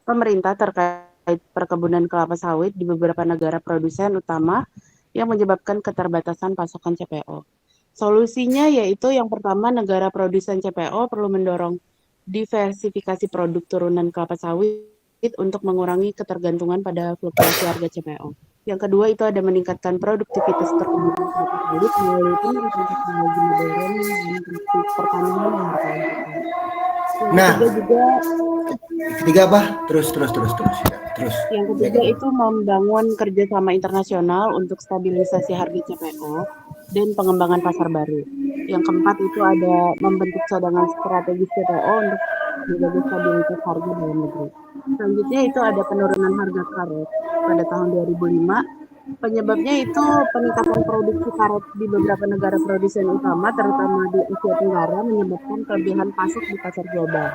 pemerintah terkait perkebunan kelapa sawit di beberapa negara produsen utama yang menyebabkan keterbatasan pasokan CPO. Solusinya yaitu yang pertama, negara produsen CPO perlu mendorong diversifikasi produk turunan kelapa sawit untuk mengurangi ketergantungan pada fluktuasi harga CPO. Yang kedua itu ada meningkatkan produktivitas perkebunan kelapa sawit melalui penerapan teknologi modern dan praktik pertanian yang berkelanjutan. Yang ketiga juga Ketiga apa? Terus. yang ketiga itu membangun kerjasama internasional untuk stabilisasi harga CPO dan pengembangan pasar baru. Yang keempat itu ada membentuk cadangan strategis CPO untuk menjaga stabilitas harga dalam negeri. Selanjutnya itu ada penurunan harga karet pada tahun 2005. Penyebabnya itu peningkatan produksi karet di beberapa negara produsen utama, terutama di Asia Tenggara, menyebabkan kelebihan pasok di pasar global.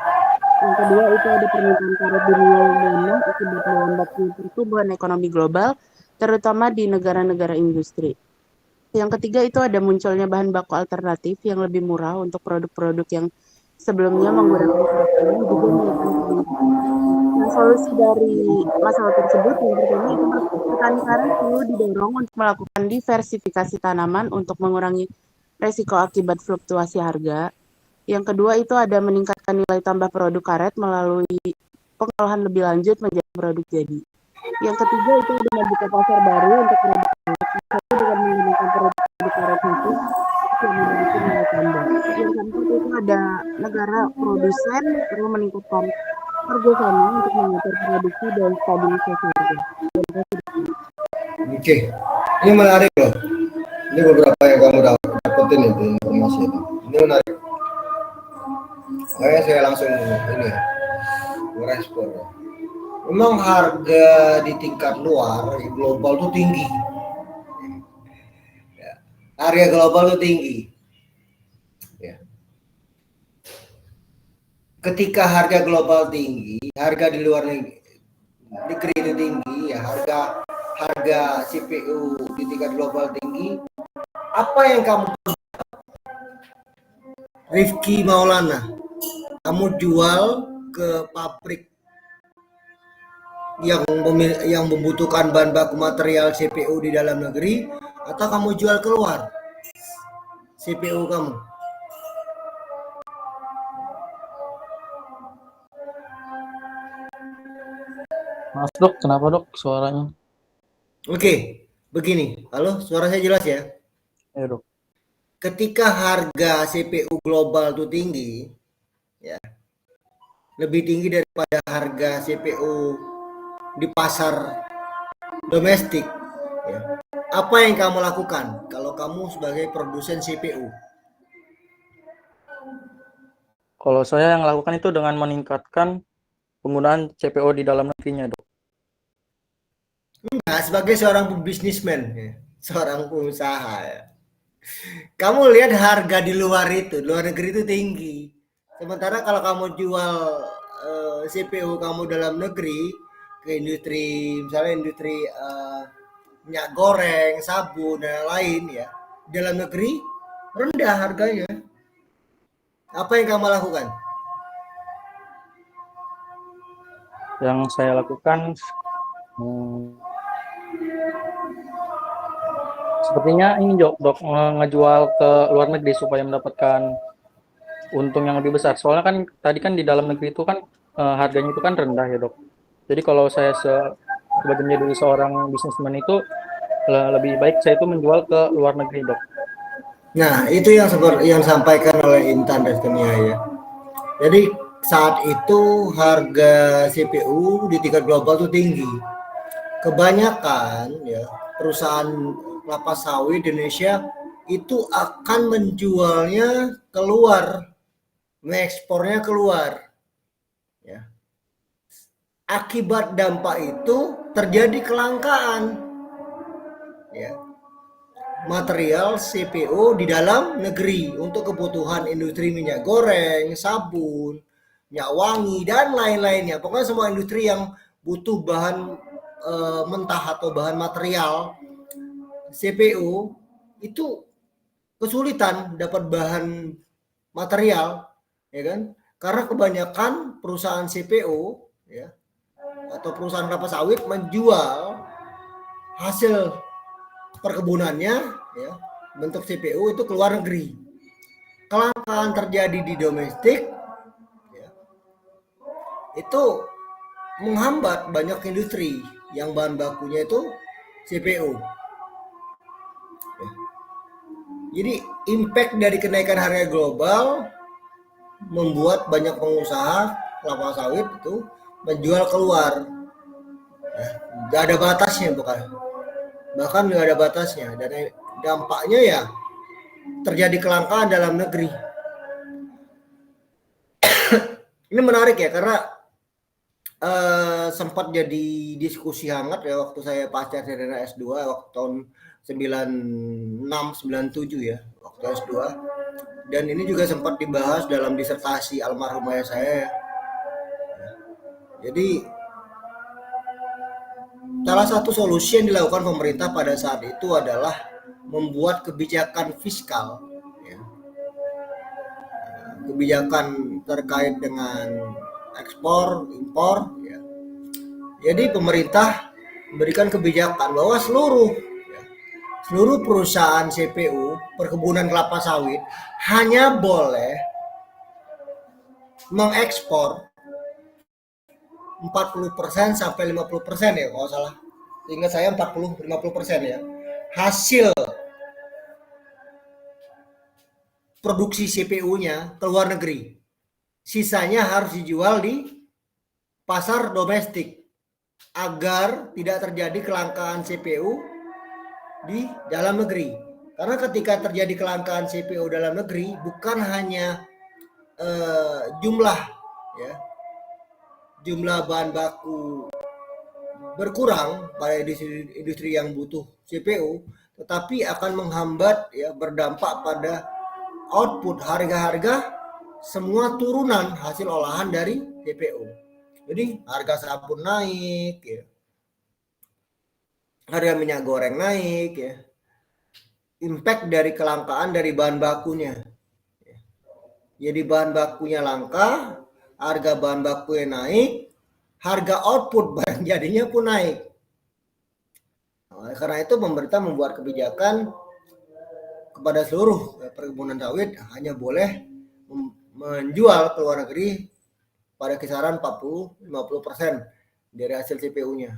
Yang kedua itu ada permintaan karet dunia yang melemah akibat melambatnya pertumbuhan ekonomi global, terutama di negara-negara industri. Yang ketiga itu ada munculnya bahan baku alternatif yang lebih murah untuk produk-produk yang sebelumnya menggunakan karet ini juga menekan permintaan. Nah, solusi dari masalah tersebut yang pertama itu petani karet perlu didorong untuk melakukan diversifikasi tanaman untuk mengurangi resiko akibat fluktuasi harga. Yang kedua itu ada meningkatkan nilai tambah produk karet melalui pengolahan lebih lanjut menjadi produk jadi. Yang ketiga itu ada membuka pasar baru untuk produk karet, misalnya dengan menggunakan produk karet itu yang memiliki nilai tambah. Yang keempat itu ada negara produsen perlu meningkatkan kerjasama untuk mengatur produksi dan stabilisasi harga. Oke. Ini menarik loh. Ini beberapa yang kamu dapetin itu informasi itu. Ini menarik. Makanya saya langsung ini merespon. Memang harga di tingkat luar global tuh tinggi. Ya. Harga global tuh tinggi. Ya. Ketika harga global tinggi, harga di luar negeri itu tinggi, ya harga CPU di tingkat global tinggi. Apa yang kamu Rifki Maulana, kamu jual ke pabrik yang membutuhkan bahan baku material CPU di dalam negeri, atau kamu jual keluar CPU kamu? Maaf dok, kenapa dok suaranya? Oke, begini. Halo, suara saya jelas ya? Ya dok. Ketika harga CPU global itu tinggi, ya, lebih tinggi daripada harga CPU di pasar domestik. Ya. Apa yang kamu lakukan kalau kamu sebagai produsen CPU? Kalau saya yang lakukan itu dengan meningkatkan penggunaan CPO di dalam negerinya, Dok. Enggak, sebagai seorang bisnismen, ya, seorang pengusaha. Ya. Kamu lihat harga di luar negeri itu tinggi. Sementara kalau kamu jual CPU kamu dalam negeri ke industri, misalnya industri minyak goreng, sabun dan lain ya, dalam negeri rendah harganya. Apa yang kamu lakukan? Yang saya lakukan sepertinya ini Dok, ngejual ke luar negeri supaya mendapatkan untung yang lebih besar. Soalnya kan tadi kan di dalam negeri itu kan harganya itu kan rendah ya, Dok. Jadi kalau saya sebagai menjadi seorang bisnismen itu lebih baik saya itu menjual ke luar negeri, Dok. Nah, itu yang seperti yang disampaikan oleh Intan Destania ya. Jadi saat itu harga CPU di tingkat global itu tinggi. Kebanyakan ya perusahaan kelapa sawit di Indonesia itu akan menjualnya keluar, mengekspornya keluar. Ya. Akibat dampak itu terjadi kelangkaan ya, material CPU di dalam negeri untuk kebutuhan industri minyak goreng, sabun, minyak wangi dan lain-lainnya. Pokoknya semua industri yang butuh bahan mentah atau bahan material CPU itu kesulitan dapat bahan material, ya kan? Karena kebanyakan perusahaan CPU ya atau perusahaan kelapa sawit menjual hasil perkebunannya ya bentuk CPU itu ke luar negeri. Kelangkaan terjadi di domestik ya, itu menghambat banyak industri yang bahan bakunya itu CPU. Ya. Jadi impact dari kenaikan harga global membuat banyak pengusaha kelapa sawit itu menjual keluar. Ya, gak ada batasnya bahkan nggak ada batasnya dan dampaknya ya terjadi kelangkaan dalam negeri. Ini menarik ya karena sempat jadi diskusi hangat ya waktu saya pasca sarjana S2 waktu tahun 96-97 ya waktu S2, dan ini juga sempat dibahas dalam disertasi almarhum ayah saya ya. Jadi salah satu solusi yang dilakukan pemerintah pada saat itu adalah membuat kebijakan fiskal, ya. Kebijakan terkait dengan ekspor, impor. Ya. Jadi pemerintah memberikan kebijakan bahwa seluruh perusahaan CPU perkebunan kelapa sawit hanya boleh mengekspor 40% sampai 50% ya kalau salah. Ingat saya 40-50% ya. Hasil produksi CPU-nya ke luar negeri. Sisanya harus dijual di pasar domestik agar tidak terjadi kelangkaan CPU di dalam negeri. Karena ketika terjadi kelangkaan CPU dalam negeri bukan hanya jumlah bahan baku berkurang pada industri yang butuh CPU, tetapi akan menghambat ya berdampak pada output harga-harga semua turunan hasil olahan dari CPU. Jadi harga sabun naik ya. Harga minyak goreng naik ya. Impact dari kelangkaan dari bahan bakunya. Jadi bahan bakunya langka, harga bahan bakunya naik, harga output barang jadinya pun naik. Nah, karena itu pemerintah membuat kebijakan kepada seluruh perkebunan sawit hanya boleh menjual ke luar negeri pada kisaran 40-50% dari hasil CPU-nya.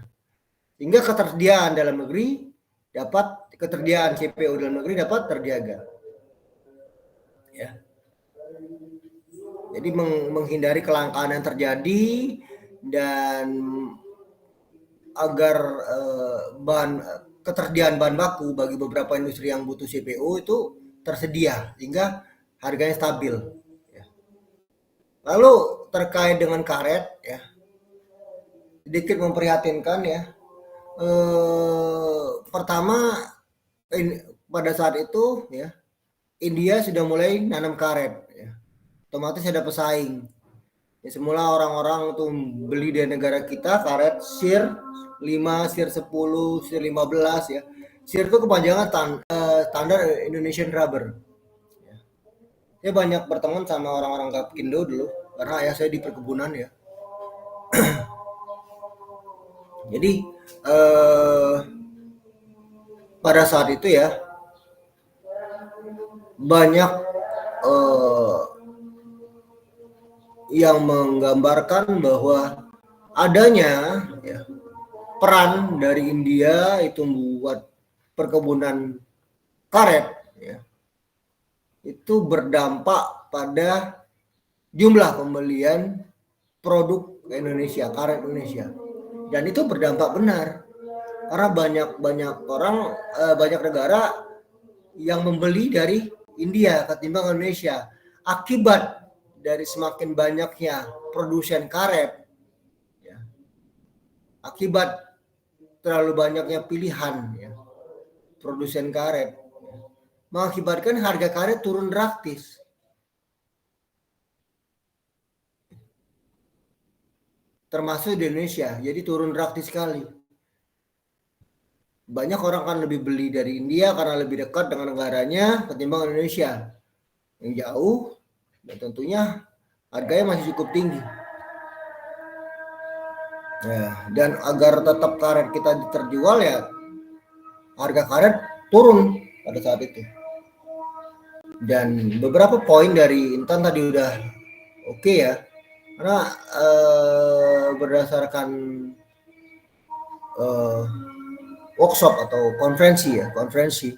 Sehingga ketersediaan CPU dalam negeri dapat terjaga. Ya. Jadi menghindari kelangkaan yang terjadi dan agar ketersediaan bahan baku bagi beberapa industri yang butuh CPO itu tersedia sehingga harganya stabil. Lalu terkait dengan karet ya, sedikit memprihatinkan ya. Pertama pada saat itu ya, India sudah mulai nanam karet ya. Otomatis ada pesaing. Ya, semula orang-orang tuh beli dari negara kita karet SIR 5, SIR 10, SIR 15 ya. SIR itu kepanjangan standar Indonesian Rubber. Ya. Saya banyak berteman sama orang-orang Kapindo dulu karena ayah saya di perkebunan ya. Jadi pada saat itu ya banyak yang menggambarkan bahwa adanya ya, peran dari India itu membuat perkebunan karet ya, itu berdampak pada jumlah pembelian produk Indonesia, karet Indonesia, dan itu berdampak benar karena banyak orang, banyak negara yang membeli dari India ketimbang Indonesia. Akibat dari semakin banyaknya produsen karet, ya, akibat terlalu banyaknya pilihan ya, produsen karet, ya, mengakibatkan harga karet turun drastis. Termasuk di Indonesia, jadi turun drastis sekali. Banyak orang kan lebih beli dari India karena lebih dekat dengan negaranya ketimbang Indonesia yang jauh, dan tentunya harganya masih cukup tinggi. Ya, dan agar tetap karet kita terjual ya, harga karet turun pada saat itu. Dan beberapa poin dari Intan tadi udah oke ya, karena berdasarkan workshop atau konferensi ya, konferensi.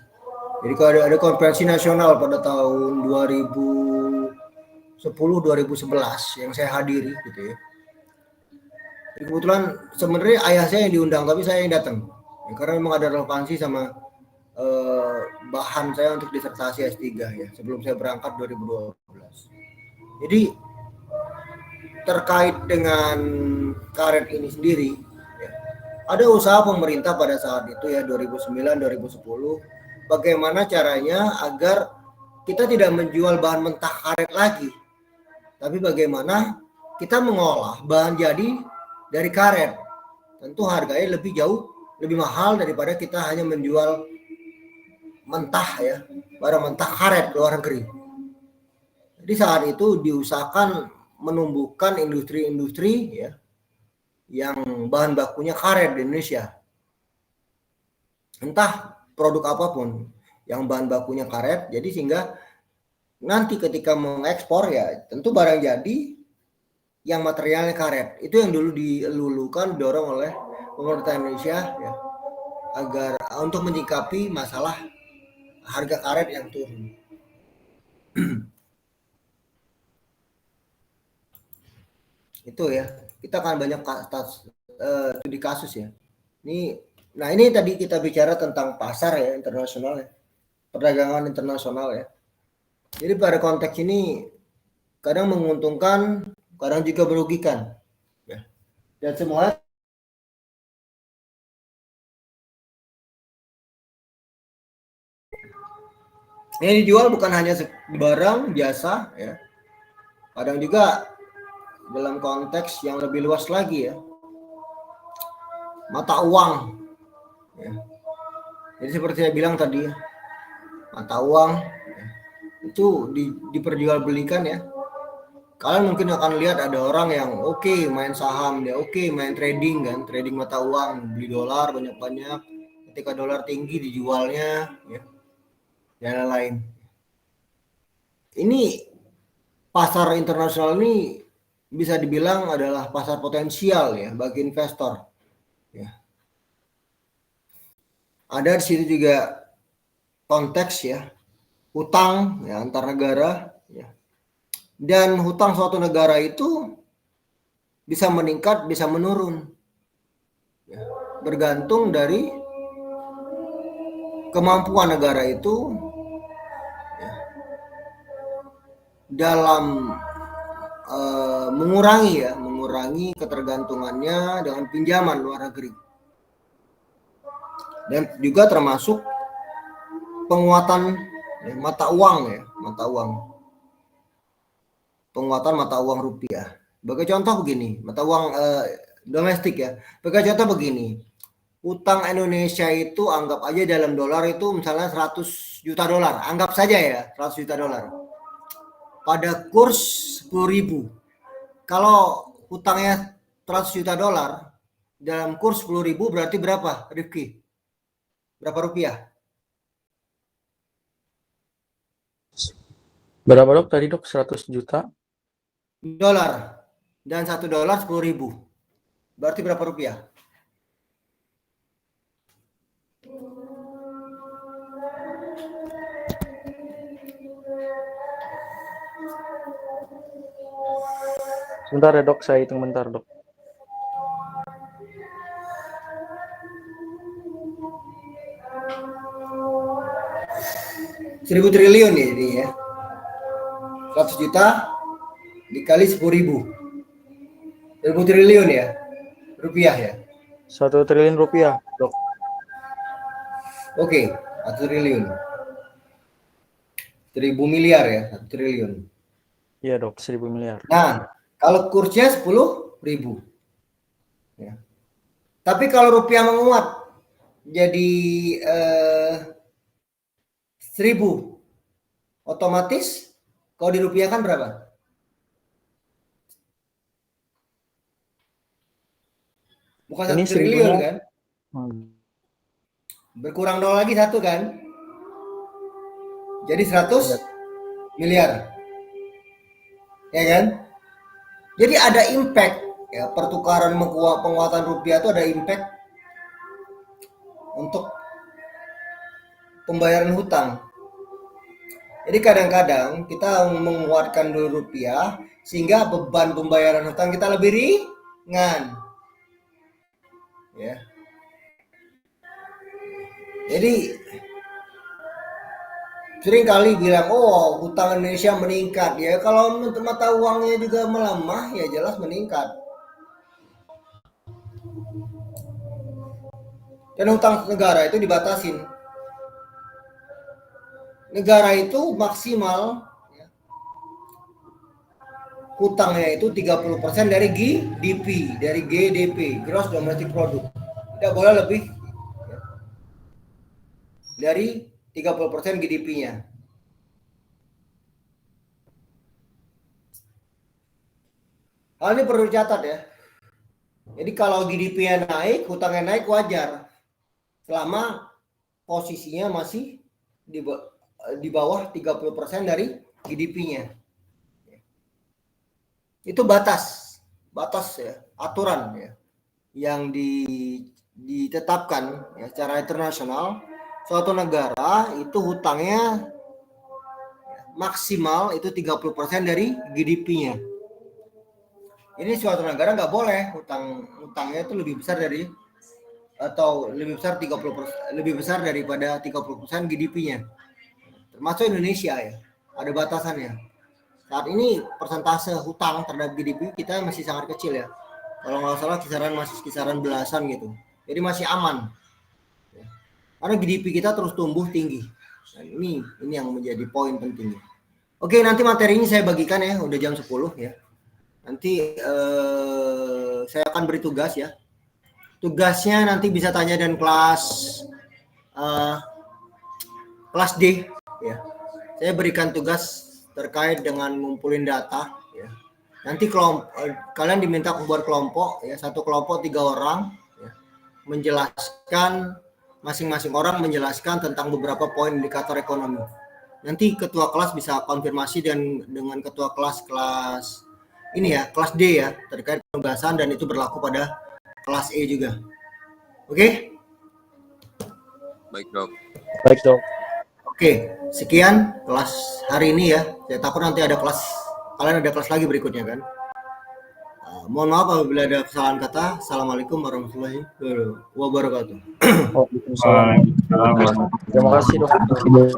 Jadi kalau ada konferensi nasional pada tahun 2010-2011 yang saya hadiri gitu ya. Jadi kebetulan sebenarnya ayah saya yang diundang tapi saya yang datang. Ya, karena memang ada relevansi sama bahan saya untuk disertasi S3 ya, sebelum saya berangkat 2012. Jadi terkait dengan karet ini sendiri ya, ada usaha pemerintah pada saat itu ya 2009-2010 bagaimana caranya agar kita tidak menjual bahan mentah karet lagi, tapi bagaimana kita mengolah bahan jadi dari karet. Tentu harganya lebih mahal daripada kita hanya menjual mentah ya, barang mentah karet ke luar negeri. Jadi saat itu diusahakan menumbuhkan industri-industri ya yang bahan bakunya karet di Indonesia. Entah produk apapun yang bahan bakunya karet, jadi sehingga nanti ketika mengekspor ya tentu barang jadi yang materialnya karet. Itu yang dulu dilulukan didorong oleh pemerintah Indonesia ya, agar untuk menyikapi masalah harga karet yang turun. Itu ya, kita akan banyak studi kasus ya. Nah ini tadi kita bicara tentang pasar ya, internasional ya, perdagangan internasional ya. Jadi pada konteks ini kadang menguntungkan, kadang juga merugikan ya. Dan semuanya ini dijual bukan hanya barang, jasa ya. Kadang juga dalam konteks yang lebih luas lagi ya, mata uang ya. Jadi seperti saya bilang tadi, mata uang ya, itu diperjualbelikan ya. Kalian mungkin akan lihat ada orang yang oke main saham, dia oke main trading kan, trading mata uang, beli dolar banyak-banyak, ketika dolar tinggi dijualnya ya, dan lain-lain. Ini pasar internasional ini bisa dibilang adalah pasar potensial ya bagi investor. Ya. Ada di situ juga konteks ya, hutang ya antar negara ya. Dan hutang suatu negara itu bisa meningkat, bisa menurun. Ya. bergantung dari kemampuan negara itu ya, dalam mengurangi ketergantungannya dengan pinjaman luar negeri, dan juga termasuk penguatan mata uang, penguatan mata uang rupiah. Sebagai contoh begini, mata uang domestik ya. Sebagai contoh begini, utang Indonesia itu anggap aja dalam dolar itu misalnya 100 juta dolar, anggap saja ya 100 juta dolar. Pada kurs 10.000. Kalau hutangnya 100 juta dolar dalam kurs 10.000 berarti berapa, Rifki? Berapa rupiah? Berapa dok tadi dok? 100 juta? Dolar. Dan 1 dolar 10.000. Berarti berapa rupiah? Sebentar ya dok, saya hitung bentar dok. Seribu triliun ya ini ya. 100 juta dikali 10.000. 1000 triliun ya. Rupiah ya. 1 triliun rupiah dok. Oke, 1 triliun. 1000 miliar ya, 1 triliun. Iya dok, 1000 miliar. Nah, kalau kursnya 10.000. Ya. Tapi kalau rupiah menguat jadi 1.000, otomatis kalau dirupiahkan berapa? Bukan 1 triliun kan? Berkurang 0 lagi 1 kan? Jadi 100 miliar. Ya kan? Jadi ada impact ya, pertukaran penguatan rupiah itu ada impact untuk pembayaran hutang. Jadi kadang-kadang kita menguatkan dulu rupiah sehingga beban pembayaran hutang kita lebih ringan. Ya. Jadi sering kali bilang, oh hutang Indonesia meningkat ya. Kalau mata uangnya juga melemah ya jelas meningkat. Dan hutang negara itu dibatasin. Negara itu maksimal ya, hutangnya itu 30% dari GDP, dari GDP, Gross Domestic Product. Tidak boleh lebih ya, dari 30% GDP-nya. Hal ini perlu dicatat ya. Jadi kalau GDP-nya naik, hutangnya naik wajar. Selama posisinya masih di bawah 30% dari GDP-nya. Itu batas ya, aturan ya, yang ditetapkan ya, secara internasional. Suatu negara itu hutangnya maksimal itu 30% dari GDP-nya. Ini suatu negara nggak boleh hutangnya itu lebih besar dari atau lebih besar 30%, lebih besar daripada 30% GDP-nya. Termasuk Indonesia ya, ada batasannya. Saat ini persentase hutang terhadap GDP kita masih sangat kecil ya. Kalau nggak salah masih kisaran belasan gitu. Jadi masih aman. Karena GDP kita terus tumbuh tinggi. Nah, ini yang menjadi poin penting. Oke, nanti materi ini saya bagikan ya, udah jam 10 ya. Nanti saya akan beri tugas ya. Tugasnya nanti bisa tanya dan kelas D ya. Saya berikan tugas terkait dengan ngumpulin data ya. Nanti kalian diminta membuat kelompok ya, satu kelompok 3 orang ya, menjelaskan masing-masing orang menjelaskan tentang beberapa poin indikator ekonomi. Nanti ketua kelas bisa konfirmasi dengan ketua kelas ini ya, kelas D ya, terkait penugasan, dan itu berlaku pada kelas E juga. Oke? Baik, Dok. Baik, Dok. Oke, sekian kelas hari ini ya. Saya takut nanti ada kelas, kalian ada kelas lagi berikutnya kan. Mohon maaf apabila ada kesalahan kata. Assalamualaikum warahmatullahi wabarakatuh. Waalaikumsalam. Terima kasih dokter. Halo.